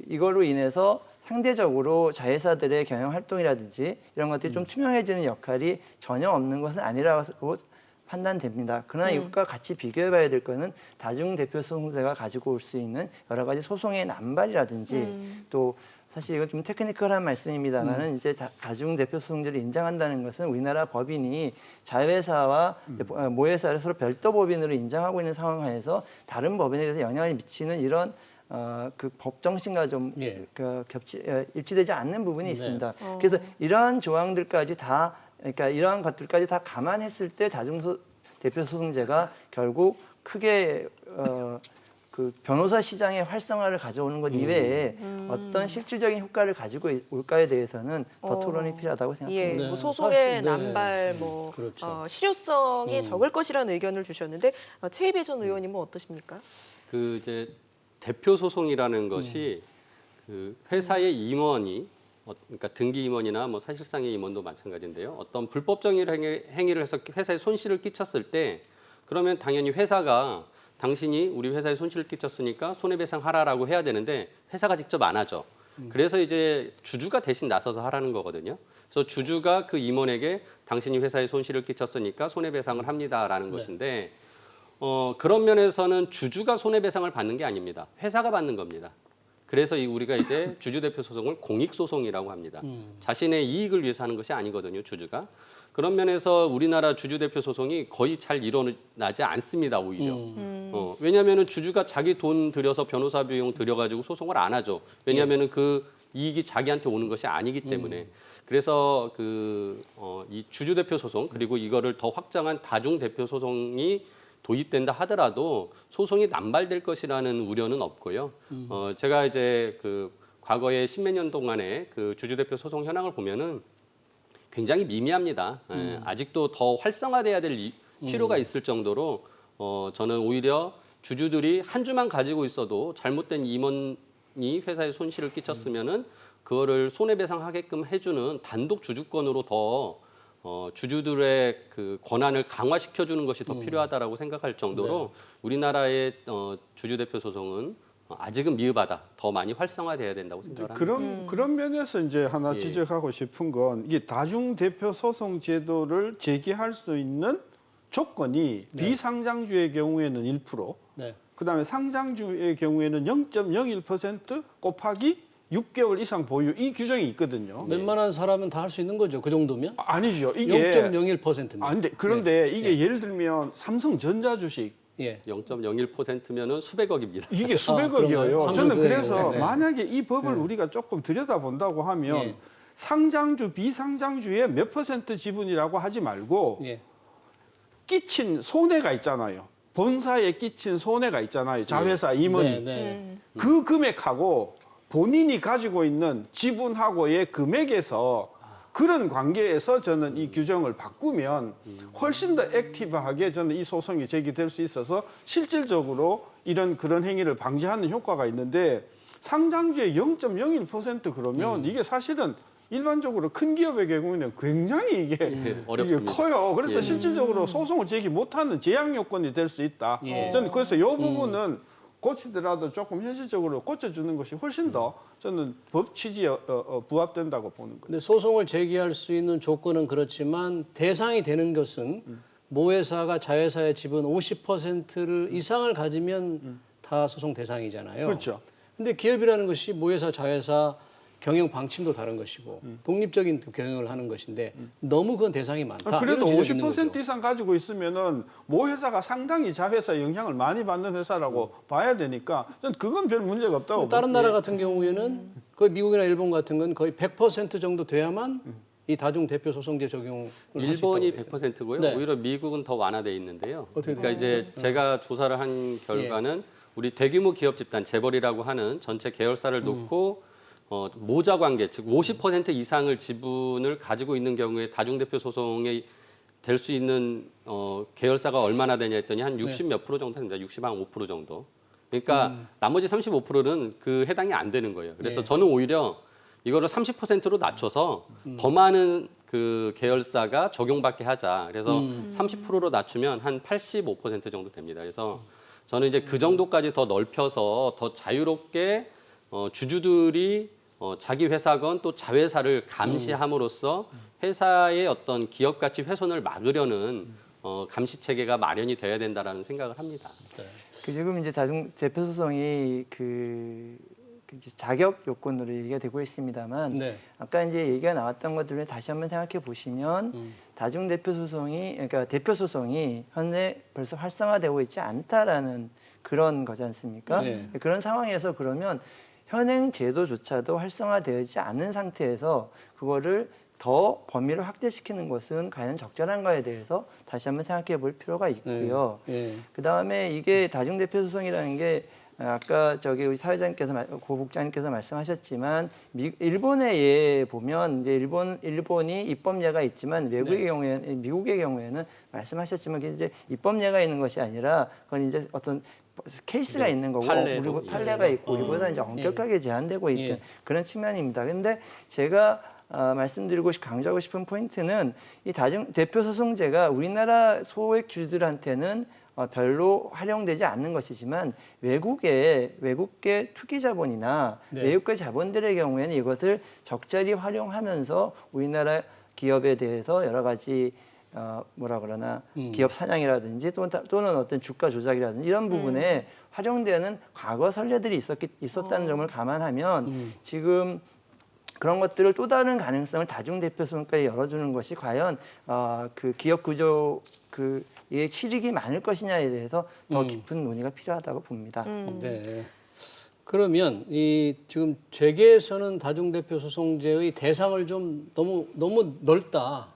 이걸로 인해서 상대적으로 자회사들의 경영 활동이라든지 이런 것들이 좀 투명해지는 역할이 전혀 없는 것은 아니라고 판단됩니다. 그러나 이것과 같이 비교해봐야 될 것은 다중대표 소송제가 가지고 올 수 있는 여러 가지 소송의 남발이라든지 또 사실 이건 좀 테크니컬한 말씀입니다만은 이제 다중대표 소송제를 인정한다는 것은 우리나라 법인이 자회사와 모회사를 서로 별도 법인으로 인정하고 있는 상황 하에서 다른 법인에 대해서 영향을 미치는 이런 그 법 정신과 좀 예. 일치되지 않는 부분이 네. 있습니다. 그래서 이러한 조항들까지 그러니까 이러한 것들까지 다 감안했을 때 다중대표 소송제가 결국 크게 그 변호사 시장의 활성화를 가져오는 것 이외에 어떤 실질적인 효과를 가지고 올까에 대해서는 더 토론이 필요하다고 생각합니다. 예, 네, 뭐 소송의 사실, 네. 남발, 뭐 그렇죠. 실효성이 적을 것이라는 의견을 주셨는데 최희배 전 의원님은 어떠십니까? 그 이제 대표 소송이라는 것이 그 회사의 임원이 그러니까 등기 임원이나 뭐 사실상의 임원도 마찬가지인데요. 어떤 불법적인 행위를 해서 회사에 손실을 끼쳤을 때 그러면 당연히 회사가 당신이 우리 회사에 손실을 끼쳤으니까 손해배상하라라고 해야 되는데 회사가 직접 안 하죠. 그래서 이제 주주가 대신 나서서 하라는 거거든요. 그래서 주주가 그 임원에게 당신이 회사에 손실을 끼쳤으니까 손해배상을 합니다라는 것인데 그런 면에서는 주주가 손해배상을 받는 게 아닙니다. 회사가 받는 겁니다. 그래서 우리가 이제 주주대표 소송을 공익소송이라고 합니다. 자신의 이익을 위해서 하는 것이 아니거든요, 주주가. 그런 면에서 우리나라 주주대표 소송이 거의 잘 일어나지 않습니다, 오히려. 왜냐하면 주주가 자기 돈 들여서 변호사 비용 들여가지고 소송을 안 하죠. 왜냐하면 그 이익이 자기한테 오는 것이 아니기 때문에. 그래서 이 주주대표 소송 그리고 이거를 더 확장한 다중대표 소송이 도입된다 하더라도 소송이 남발될 것이라는 우려는 없고요. 제가 이제 그 과거에 십몇 년 동안의 그 주주대표 소송 현황을 보면은 굉장히 미미합니다. 아직도 더 활성화돼야 될 필요가 있을 정도로 저는 오히려 주주들이 한 주만 가지고 있어도 잘못된 임원이 회사에 손실을 끼쳤으면은 그거를 손해배상하게끔 해주는 단독 주주권으로 더 주주들의 그 권한을 강화시켜주는 것이 더 필요하다라고 생각할 정도로 우리나라의 주주대표 소송은 아직은 미흡하다. 더 많이 활성화돼야 된다고 생각합니다. 그런 면에서 이제 하나 예. 지적하고 싶은 건 이게 다중대표 소송 제도를 제기할 수 있는 조건이 비상장주의 경우에는 1%, 네. 그다음에 상장주의 경우에는 0.01% 곱하기 6개월 이상 보유 이 규정이 있거든요. 웬만한 사람은 다 할 수 있는 거죠. 그 정도면? 아니죠. 이게 0.01%입니다. 그런데 이게 예를 들면 삼성전자 주식 예. 0.01%면은 수백억입니다. 이게 수백억이에요. 그런가요? 저는 삼성전자 그래서 네. 만약에 이 법을 우리가 조금 들여다본다고 하면 예. 상장주, 비상장주의 몇 % 지분이라고 하지 말고 예. 끼친 손해가 있잖아요. 본사에 끼친 손해가 있잖아요. 자회사 임원이. 네, 네. 그 금액하고 본인이 가지고 있는 지분하고의 금액에서 그런 관계에서 저는 이 규정을 바꾸면 훨씬 더 액티브하게 저는 이 소송이 제기될 수 있어서 실질적으로 그런 행위를 방지하는 효과가 있는데 상장주의 0.01% 그러면 이게 사실은 일반적으로 큰 기업의 경우에는 굉장히 이게 어렵습니다. 커요. 그래서 실질적으로 소송을 제기 못하는 제약 요건이 될 수 있다. 예. 저는 그래서 이 부분은 고치더라도 조금 현실적으로 고쳐주는 것이 훨씬 더 저는 법 취지에 부합된다고 보는 거예요. 근데 소송을 제기할 수 있는 조건은 그렇지만 대상이 되는 것은 모회사가 자회사의 지분 50%를 이상을 가지면 다 소송 대상이잖아요. 그렇죠. 근데 기업이라는 것이 모회사, 자회사 경영 방침도 다른 것이고 독립적인 경영을 하는 것인데 너무 그건 대상이 많다. 그래도 이런 지적이 있는 50% 거죠. 이상 가지고 있으면은 모 회사가 상당히 자회사 영향을 많이 받는 회사라고 봐야 되니까 저는 그건 별 문제가 없다고 다른 봅니다. 나라 같은 경우에는 거의 미국이나 일본 같은 건 거의 100% 정도 돼야만 이 다중 대표 소송제 적용을 일본이 할 수 있다고 100%고요. 네. 오히려 미국은 더 완화돼 있는데요. 어떻게 그러니까 이제 제가 조사를 한 결과는 우리 대규모 기업 집단 재벌이라고 하는 전체 계열사를 놓고 모자 관계, 즉 50% 이상을 지분을 가지고 있는 경우에 다중대표 소송에 될 수 있는 계열사가 얼마나 되냐 했더니 한 60 몇 프로 정도 됩니다. 60한 5% 정도. 그러니까 나머지 35%는 그 해당이 안 되는 거예요. 그래서 저는 오히려 이거를 30%로 낮춰서 더 많은 그 계열사가 적용받게 하자. 그래서 30%로 낮추면 한 85% 정도 됩니다. 그래서 저는 이제 그 정도까지 더 넓혀서 더 자유롭게 주주들이 자기 회사건 또 자회사를 감시함으로써 회사의 어떤 기업 가치 훼손을 막으려는 감시 체계가 마련이 돼야 된다라는 생각을 합니다. 지금 이제 다중 대표 소송이 이제 자격 요건으로 얘기가 되고 있습니다만 네. 아까 이제 얘기가 나왔던 것들을 다시 한번 생각해 보시면 다중 대표 소송이 그러니까 대표 소송이 현재 벌써 활성화되고 있지 않다라는 그런 거지 않습니까? 네. 그런 상황에서 그러면 현행 제도조차도 활성화되지 않은 상태에서 그거를 더 범위를 확대시키는 것은 과연 적절한가에 대해서 다시 한번 생각해 볼 필요가 있고요. 예. 그다음에 이게 다중대표 소송이라는 게 아까 우리 사회자님께서 고 국장님께서 말씀하셨지만 일본의 예 보면 이제 일본이 입법 예가 있지만 외국의 경우에는 미국의 경우에는 말씀하셨지만 그게 이제 입법 예가 있는 것이 아니라 그건 이제 어떤 케이스가 네. 있는 거고 판례도, 그리고 판례가 예. 있고 우리보다 이제 엄격하게 제한되고 있던 예. 그런 측면입니다. 근데 제가 말씀드리고 강조하고 싶은 포인트는 이 대표 소송제가 우리나라 소액주주들한테는 별로 활용되지 않는 것이지만 외국계 투기 자본이나 네. 외국계 자본들의 경우에는 이것을 적절히 활용하면서 우리나라 기업에 대해서 여러 가지 뭐라 그러나 기업 사냥이라든지 또는 어떤 주가 조작이라든지 이런 부분에 활용되는 과거 선례들이 있었다는 점을 감안하면 지금 그런 것들을 또 다른 가능성을 다중대표성까지 열어주는 것이 과연 그 기업 구조 이게 실익이 많을 것이냐에 대해서 더 깊은 논의가 필요하다고 봅니다. 네. 그러면 이 지금 재계에서는 다중대표 소송제의 대상을 좀 너무 넓다.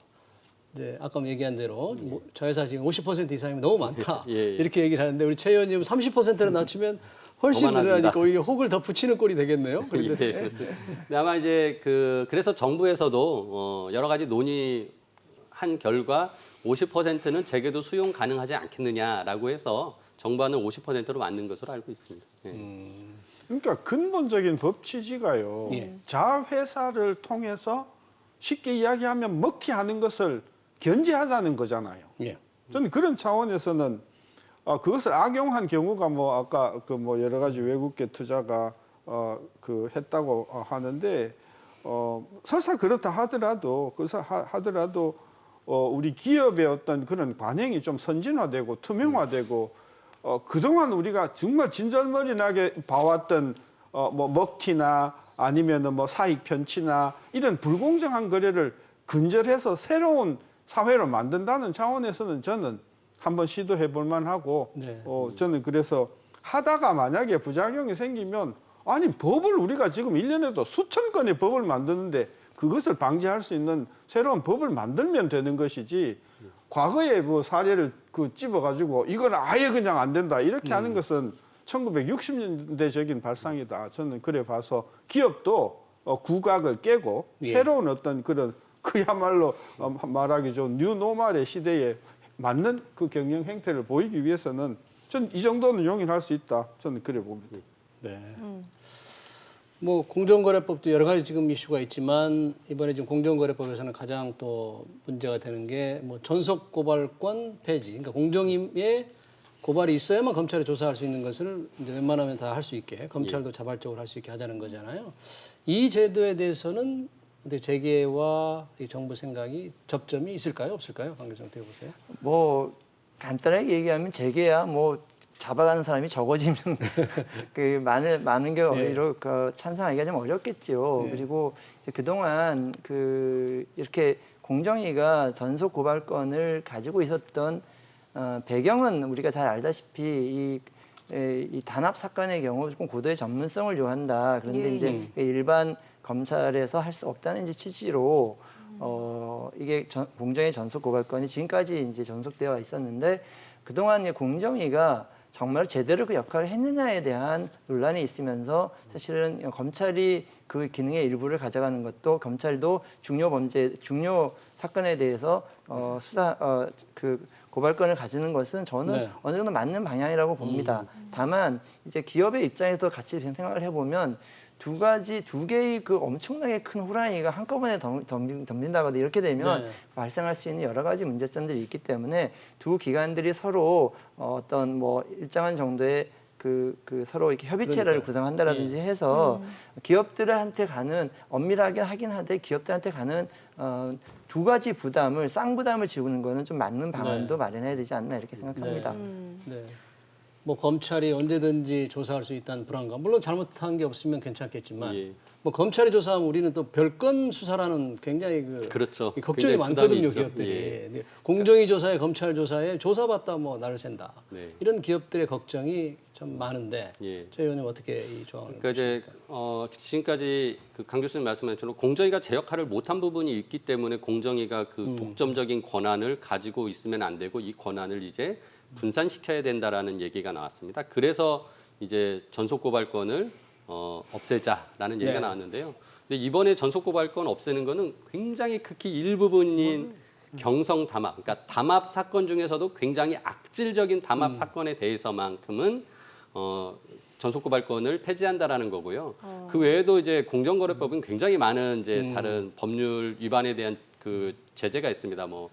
네, 아까 얘기한 대로 뭐 자회사 지금 50% 이상이면 너무 많다. 예, 예. 이렇게 얘기를 하는데 우리 최 의원님 30%를 낮추면 훨씬 오만합니다. 늘어나니까 오히려 혹을 더 붙이는 꼴이 되겠네요. 예. 그런데 근데 아마 이제 그래서 정부에서도 여러 가지 논의한 결과 50%는 재계도 수용 가능하지 않겠느냐라고 해서 정부안을 50%로 만든 것으로 알고 있습니다. 예. 그러니까 근본적인 법 취지가요. 예. 자회사를 통해서 쉽게 이야기하면 먹튀하는 것을 견제하자는 거잖아요. 예. 저는 그런 차원에서는 그것을 악용한 경우가 뭐 아까 그 뭐 여러 가지 외국계 투자가 그 했다고 하는데 설사 그렇다 하더라도 우리 기업의 어떤 그런 관행이 좀 선진화되고 투명화되고 그동안 우리가 정말 진절머리나게 봐왔던 뭐 먹튀나 아니면은 뭐 사익 편취나 이런 불공정한 거래를 근절해서 새로운 사회를 만든다는 차원에서는 저는 한번 시도해 볼 만하고 네. 저는 그래서 하다가 만약에 부작용이 생기면 아니 법을 우리가 지금 1년에도 수천 건의 법을 만드는데 그것을 방지할 수 있는 새로운 법을 만들면 되는 것이지 과거의 뭐 사례를 집어가지고 이걸 아예 그냥 안 된다 이렇게 하는 것은 1960년대적인 발상이다. 저는 그래 봐서 기업도 국악을 깨고 예. 새로운 어떤 그런 그야말로 말하기 좋은 뉴노멀의 시대에 맞는 그 경영 행태를 보이기 위해서는 전 이 정도는 용인할 수 있다. 저는 그래 봅니다. 네. 뭐 공정거래법도 여러 가지 지금 이슈가 있지만 이번에 지금 공정거래법에서는 가장 또 문제가 되는 게 뭐 전속 고발권 폐지. 그러니까 공정위에 고발이 있어야만 검찰이 조사할 수 있는 것을 이제 웬만하면 다 할 수 있게 검찰도 자발적으로 할 수 있게 하자는 거잖아요. 이 제도에 대해서는 근데 재계와 이 정부 생각이 접점이 있을까요, 없을까요, 강 교수 어떻게 보세요? 뭐 간단하게 얘기하면 재계야 뭐 잡아가는 사람이 적어지면 그 많은 게 찬성하기가 좀 어렵겠지요. 그리고 이제 그동안 이렇게 공정위가 전속 고발권을 가지고 있었던 배경은 우리가 잘 알다시피 이 단합 사건의 경우 조금 고도의 전문성을 요한다. 그런데 예. 이제 일반 검찰에서 할 수 없다는 이제 취지로 이게 공정위 전속 고발권이 지금까지 이제 전속되어 있었는데 그동안 공정위가 정말 제대로 그 역할을 했느냐에 대한 논란이 있으면서 사실은 검찰이 그 기능의 일부를 가져가는 것도 검찰도 중요 사건에 대해서 고발권을 가지는 것은 저는 네. 어느 정도 맞는 방향이라고 봅니다. 다만 이제 기업의 입장에서 같이 생각을 해보면 두 개의 그 엄청나게 큰 호랑이가 한꺼번에 덤빈다거나 이렇게 되면 네. 발생할 수 있는 여러 가지 문제점들이 있기 때문에 두 기관들이 서로 어떤 뭐 일정한 정도의 서로 이렇게 협의체를 그러니까요. 구성한다라든지 해서 기업들한테 가는 엄밀하게 하긴 하되 기업들한테 가는 두 가지 부담을 쌍부담을 지우는 거는 좀 맞는 방안도 마련해야 되지 않나 이렇게 생각합니다. 네. 뭐 검찰이 언제든지 조사할 수 있다는 불안감. 물론 잘못한 게 없으면 괜찮겠지만, 예. 뭐 검찰이 조사하면 우리는 또 별건 수사라는 굉장히 그렇죠. 이 걱정이 굉장히 많거든요, 부담이 있죠. 기업들이. 예. 네. 공정위 조사에 검찰 조사에 조사받다 뭐 나를 샌다. 네. 이런 기업들의 걱정이 좀 많은데, 예. 최 의원님 어떻게 이 조항을? 그러니까 이제 지금까지 강 교수님 말씀하신 것처럼 공정위가 제 역할을 못한 부분이 있기 때문에 공정위가 독점적인 권한을 가지고 있으면 안 되고 이 권한을 이제 분산시켜야 된다라는 얘기가 나왔습니다. 그래서 이제 전속 고발권을 없애자라는 얘기가 네. 나왔는데요. 근데 이번에 전속 고발권 없애는 거는 굉장히 극히 일부분인 경성 담합, 그러니까 담합 사건 중에서도 굉장히 악질적인 담합 사건에 대해서만큼은 전속고발권을 폐지한다라는 거고요. 그 외에도 이제 공정거래법은 굉장히 많은 이제 다른 법률 위반에 대한 그 제재가 있습니다. 뭐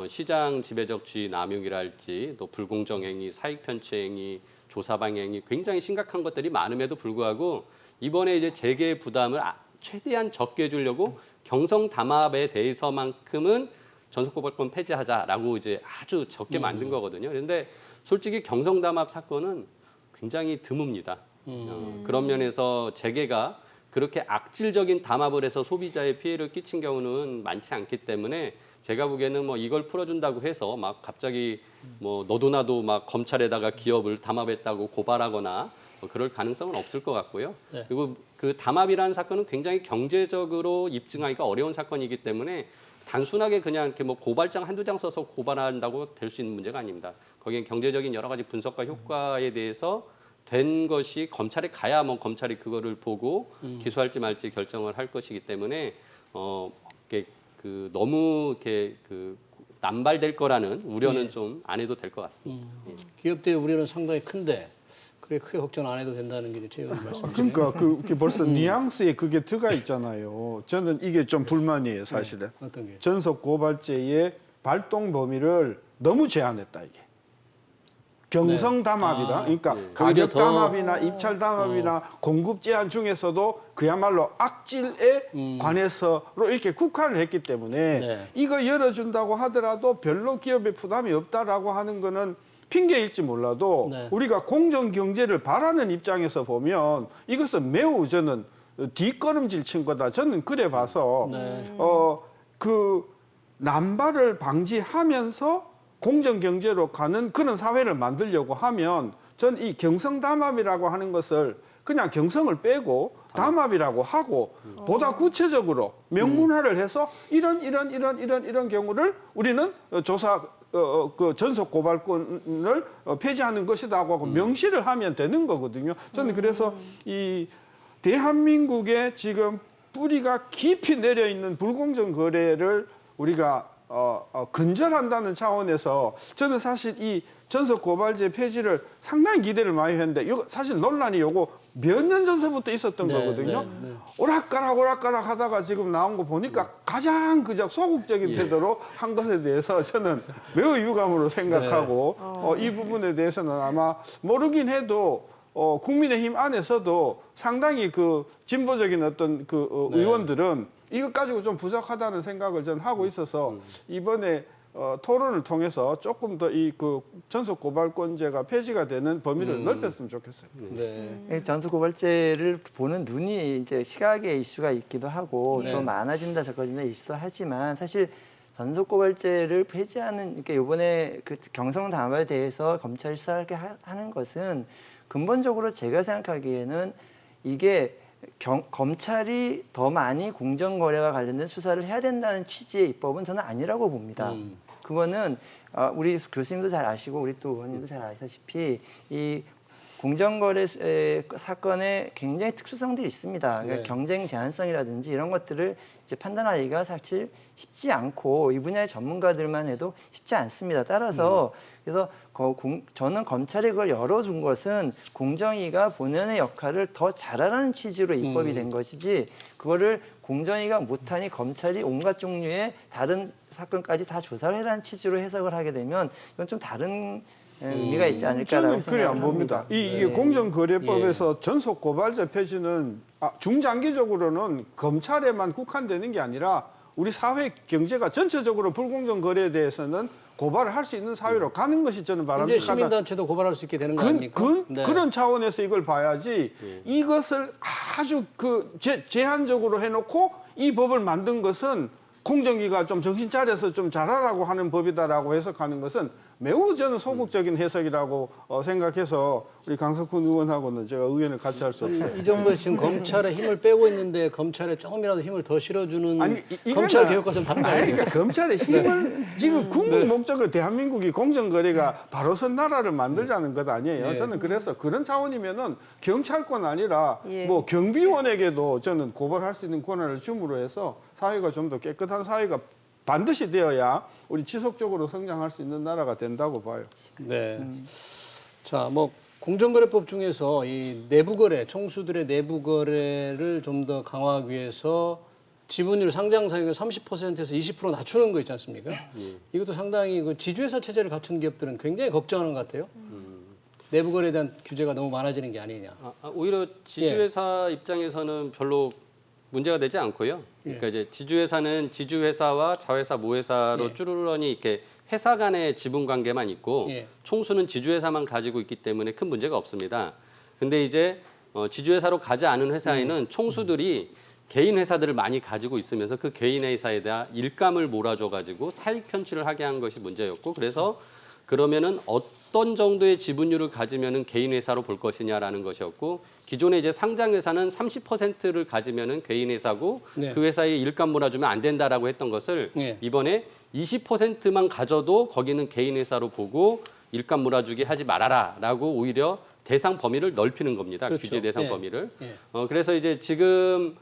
시장 지배적 지위 남용이랄지 또 불공정행위, 사익편취행위, 조사방해행위 굉장히 심각한 것들이 많음에도 불구하고 이번에 이제 재계 부담을 최대한 적게 해주려고 경성담합에 대해서만큼은 전속고발권 폐지하자라고 이제 아주 적게 만든 거거든요. 그런데 솔직히 경성담합 사건은 굉장히 드뭅니다. 그런 면에서 재계가 그렇게 악질적인 담합을 해서 소비자의 피해를 끼친 경우는 많지 않기 때문에 제가 보기에는 뭐 이걸 풀어준다고 해서 막 갑자기 뭐 너도 나도 막 검찰에다가 기업을 담합했다고 고발하거나 뭐 그럴 가능성은 없을 것 같고요. 네. 그리고 그 담합이라는 사건은 굉장히 경제적으로 입증하기가 어려운 사건이기 때문에 단순하게 그냥 이렇게 뭐 고발장 한두 장 써서 고발한다고 될 수 있는 문제가 아닙니다. 거기엔 경제적인 여러 가지 분석과 효과에 대해서 된 것이 검찰에 가야 뭐 검찰이 그거를 보고 기소할지 말지 결정을 할 것이기 때문에 이렇게 그 너무 이렇게 그 남발될 거라는 우려는 좀 안 해도 될 것 같습니다. 기업들의 우려는 상당히 큰데 그래 크게 걱정 안 해도 된다는 게 제 말씀이시네요. 그러니까 그게 벌써 뉘앙스에 그게 들어가 있잖아요. 저는 이게 좀 불만이에요, 사실은. 어떤 게? 전속 고발죄의 발동 범위를 너무 제한했다 이게. 경성 담합이다. 그러니까 가격 더- 담합이나 입찰 담합이나 공급 제한 중에서도 그야말로 악질에 관해서로 이렇게 국한을 했기 때문에 네. 이거 열어준다고 하더라도 별로 기업에 부담이 없다라고 하는 거는 핑계일지 몰라도 네. 우리가 공정 경제를 바라는 입장에서 보면 이것은 매우 저는 뒷걸음질 친 거다. 저는 그래 봐서 네. 그 남발을 방지하면서 공정 경제로 가는 그런 사회를 만들려고 하면 전 이 경성 담합이라고 하는 것을 그냥 경성을 빼고 담합이라고 하고 보다 구체적으로 명문화를 해서 이런 경우를 우리는 조사 그 전속 고발권을 폐지하는 것이다고 하고 명시를 하면 되는 거거든요. 저는 그래서 이 대한민국에 지금 뿌리가 깊이 내려 있는 불공정 거래를 우리가 근절한다는 차원에서 저는 사실 이 전속 고발제 폐지를 상당히 기대를 많이 했는데 이거 사실 논란이 요거 몇 년 전서부터 있었던 네, 거거든요. 네, 네. 오락가락 하다가 지금 나온 거 보니까 가장 그저 소극적인 태도로 한 것에 대해서 저는 매우 유감으로 생각하고 이 부분에 대해서는 아마 모르긴 해도 국민의힘 안에서도 상당히 그 진보적인 어떤 그 의원들은 이것 가지고 좀 부족하다는 생각을 전 하고 있어서 이번에 토론을 통해서 조금 더 이 그 전속 고발권제가 폐지가 되는 범위를 넓혔으면 좋겠어요. 네. 전속고발죄를 보는 눈이 이제 시각의 이슈가 있기도 하고 네. 또 많아진다 적어진다 이슈도 하지만 사실 전속고발죄를 폐지하는 이렇게 이번에 그 경성담합에 대해서 검찰이 수사하게 하는 것은 근본적으로 제가 생각하기에는 이게 검찰이 더 많이 공정거래와 관련된 수사를 해야 된다는 취지의 입법은 저는 아니라고 봅니다. 그거는 우리 교수님도 잘 아시고 우리 또 의원님도 잘 아시다시피 이 공정거래 사건에 굉장히 특수성들이 있습니다. 그러니까 네. 경쟁 제한성이라든지 이런 것들을 이제 판단하기가 사실 쉽지 않고 이 분야의 전문가들만 해도 쉽지 않습니다. 따라서 그래서 저는 검찰이 그걸 열어준 것은 공정위가 본연의 역할을 더 잘하라는 취지로 입법이 된 것이지 그거를 공정위가 못하니 검찰이 온갖 종류의 다른 사건까지 다 조사를 해라는 취지로 해석을 하게 되면 이건 좀 다른 의미가 있지 않을까라고 저는 그래 안 생각을 봅니다. 합니다. 이게 공정거래법에서 전속 고발자 폐지는 중장기적으로는 검찰에만 국한되는 게 아니라 우리 사회 경제가 전체적으로 불공정 거래에 대해서는 고발을 할 수 있는 사회로 가는 것이 저는 이제 바람직하다. 시민단체도 고발할 수 있게 되는 거 아닙니까? 네. 그런 차원에서 이걸 봐야지 이것을 아주 그 제한적으로 해놓고 이 법을 만든 것은 공정위가 좀 정신 차려서 좀 잘하라고 하는 법이다라고 해석하는 것은 매우 저는 소극적인 해석이라고 생각해서 우리 강석훈 의원하고는 제가 의견을 같이 할 수 없어요. 이 정부 지금 검찰에 힘을 빼고 있는데 검찰에 조금이라도 힘을 더 실어주는 이거는- 검찰 개혁과는 다른 거 아니, 아닙니까? 그러니까 검찰의 힘을 지금 궁극 목적은 대한민국이 공정거래가 바로 선 나라를 만들자는 것 아니에요. 예. 저는 그래서 그런 차원이면은 경찰권 아니라 예. 뭐 경비원에게도 저는 고발할 수 있는 권한을 줌으로 해서 사회가 좀 더 깨끗한 사회가 반드시 되어야 우리 지속적으로 성장할 수 있는 나라가 된다고 봐요. 네. 자, 뭐 공정거래법 중에서 이 내부거래, 총수들의 내부거래를 좀 더 강화하기 위해서 지분율 상장사유가 30%에서 20% 낮추는 거 있지 않습니까? 이것도 상당히 그 지주회사 체제를 갖춘 기업들은 굉장히 걱정하는 것 같아요. 내부거래에 대한 규제가 너무 많아지는 게 아니냐. 오히려 지주회사 입장에서는 별로 문제가 되지 않고요. 그러니까 이제 지주회사는 지주회사와 자회사, 모회사로 쭈르르니 이렇게 회사 간의 지분 관계만 있고 총수는 지주회사만 가지고 있기 때문에 큰 문제가 없습니다. 근데 이제 지주회사로 가지 않은 회사에는 총수들이 개인 회사들을 많이 가지고 있으면서 그 개인 회사에 대한 일감을 몰아줘가지고 사익 편취를 하게 한 것이 문제였고, 그래서 그러면은 어떤 정도의 지분율을 가지면은 개인 회사로 볼 것이냐라는 것이었고, 기존에 이제 상장 회사는 30%를 가지면은 개인 회사고 그 회사에 일감 몰아주면 안 된다라고 했던 것을 이번에 20%만 가져도 거기는 개인 회사로 보고 일감 몰아주게 하지 말아라라고 오히려 대상 범위를 넓히는 겁니다. 그렇죠. 규제 대상 범위를. 그래서 이제 지금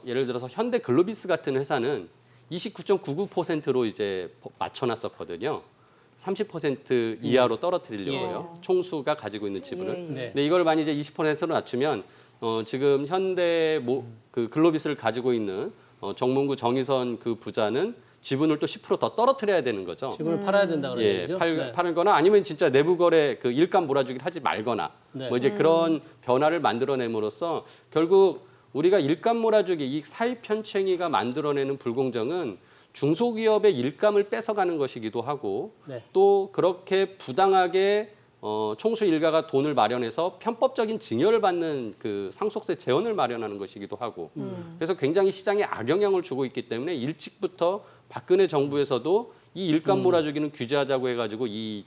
예를 들어서 현대 글로비스 같은 회사는 29.99%로 이제 맞춰놨었거든요. 30% 이하로 떨어뜨리려고요. 총수가 가지고 있는 지분을. 근데 이걸 만약 이제 20%로 낮추면 지금 현대 그 글로비스를 가지고 있는 정몽구 정의선 그 부자는 지분을 또 10% 더 떨어뜨려야 되는 거죠. 지분을 팔아야 된다 그런 얘기죠. 팔거나 아니면 진짜 내부 거래 그 일감 몰아주기를 하지 말거나 뭐 이제 그런 변화를 만들어냄으로써 결국 우리가 일감 몰아주기, 이 사익 편취 행위가 만들어내는 불공정은 중소기업의 일감을 뺏어가는 것이기도 하고 또 그렇게 부당하게 총수 일가가 돈을 마련해서 편법적인 증여를 받는 그 상속세 재원을 마련하는 것이기도 하고 그래서 굉장히 시장에 악영향을 주고 있기 때문에 일찍부터 박근혜 정부에서도 이 일감 몰아주기는 규제하자고 해가지고 이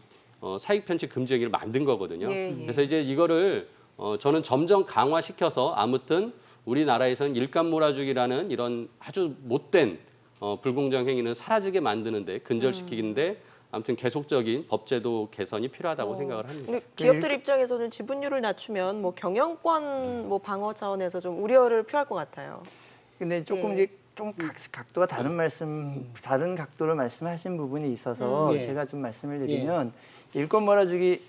사익 편취 금지 행위를 만든 거거든요. 그래서 이제 이거를 저는 점점 강화시켜서 아무튼 우리나라에서는 일감 몰아주기라는 이런 아주 못된 불공정 행위는 사라지게 만드는데 근절시키는데 아무튼 계속적인 법제도 개선이 필요하다고 생각을 합니다. 근데 기업들 입장에서는 지분율을 낮추면 뭐 경영권 뭐 방어 차원에서 좀 우려를 표할 것 같아요. 근데 조금 이제 좀 각도가 다른 각도로 말씀하신 부분이 있어서 제가 좀 말씀을 드리면 일권 몰아주기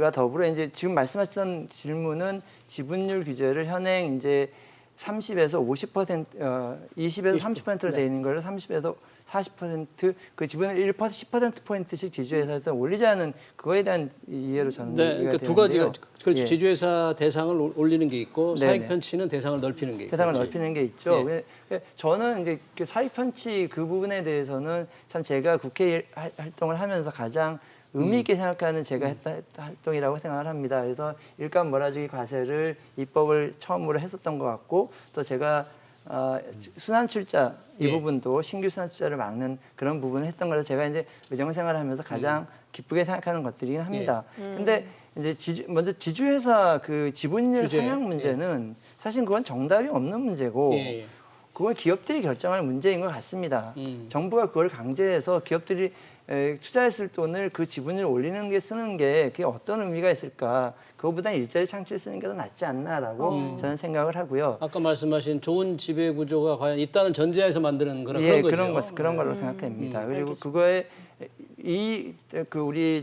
와 더불어 이제 지금 말씀하셨던 질문은 지분율 규제를 현행 이제 30에서 50%, 20에서 30%로 되어 있는 걸 30에서 40% 그 지분을 10%포인트씩 지주회사에서 올리자는 그거에 대한 이해로 저는 그러니까 두 가지가 그렇죠. 지주회사 대상을 올리는 게 있고 사익 편취는 대상을 넓히는 게 있고. 대상을 넓히는 게 있죠. 저는 이제 그 사익 편취 그 부분에 대해서는 참 제가 국회 활동을 하면서 가장 의미 있게 생각하는 제가 했던 활동이라고 생각을 합니다. 그래서 일감 몰아주기 과세를 입법을 처음으로 했었던 것 같고 또 제가 순환출자 이 부분도 신규 순환출자를 막는 그런 부분을 했던 거라서 제가 이제 의정 생활을 하면서 가장 기쁘게 생각하는 것들이긴 합니다. 근데 이제 먼저 지주회사 그 지분율 상향 문제는 사실 그건 정답이 없는 문제고 그건 기업들이 결정할 문제인 것 같습니다. 정부가 그걸 강제해서 기업들이 투자했을 돈을 그 지분을 올리는 게 쓰는 게 그게 어떤 의미가 있을까? 그거보다 일자리 창출 쓰는 게 더 낫지 않나라고 저는 생각을 하고요. 아까 말씀하신 좋은 지배 구조가 과연 있다는 전제하에서 만드는 그런 거죠. 그런 걸로 생각합니다. 그리고 그거에 그 우리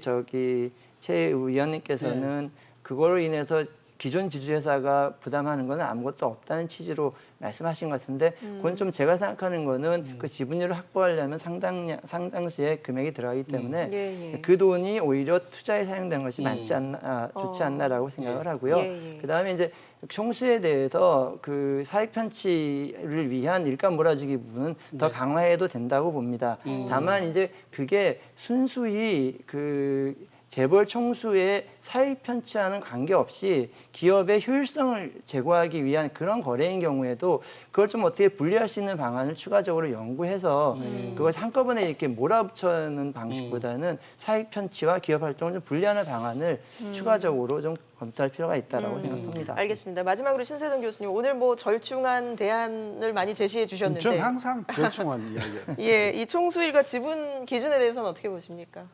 최 의원님께서는 그걸로 인해서 기존 지주회사가 부담하는 건 아무것도 없다는 취지로 말씀하신 것 같은데 그건 좀 제가 생각하는 거는 그 지분율을 확보하려면 상당수의 금액이 들어가기 때문에 그 돈이 오히려 투자에 사용된 것이 좋지 않나라고 생각을 하고요. 그다음에 이제 총수에 대해서 그 사익 편취를 위한 일감 몰아주기 부분은 더 강화해도 된다고 봅니다. 다만 이제 그게 순수히 그 재벌 총수의 사익 편취와는 관계없이 기업의 효율성을 제고하기 위한 그런 거래인 경우에도 그걸 좀 어떻게 분리할 수 있는 방안을 추가적으로 연구해서 그걸 한꺼번에 이렇게 몰아붙이는 방식보다는 사익 편취와 기업 활동을 좀 분리하는 방안을 추가적으로 좀 검토할 필요가 있다고 생각합니다. 알겠습니다. 마지막으로 신세정 교수님 오늘 뭐 절충한 대안을 많이 제시해 주셨는데 전 항상 절충한 이야기예요. 예, 이 총수일과 지분 기준에 대해서는 어떻게 보십니까?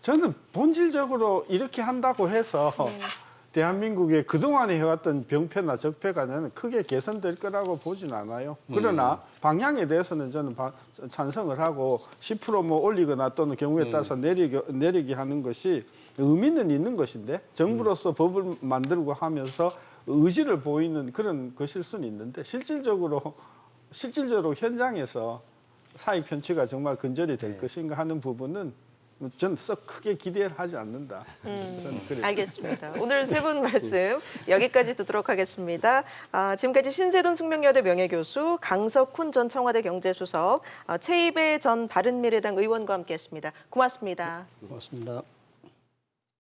저는 본질적으로 이렇게 한다고 해서 대한민국에 그동안에 해왔던 병폐나 적폐가 나는 크게 개선될 거라고 보진 않아요. 그러나 방향에 대해서는 저는 찬성을 하고 10% 뭐 올리거나 또는 경우에 따라서 내리게 하는 것이 의미는 있는 것인데 정부로서 법을 만들고 하면서 의지를 보이는 그런 것일 수는 있는데 실질적으로 현장에서 사익 편취가 정말 근절이 될 것인가 하는 부분은 저는 썩 크게 기대를 하지 않는다. 저는 그래요. 알겠습니다. 오늘 세 분 말씀 여기까지 듣도록 하겠습니다. 지금까지 신세돈 숙명여대 명예교수, 강석훈 전 청와대 경제수석, 최이배 전 바른미래당 의원과 함께했습니다. 고맙습니다. 고맙습니다.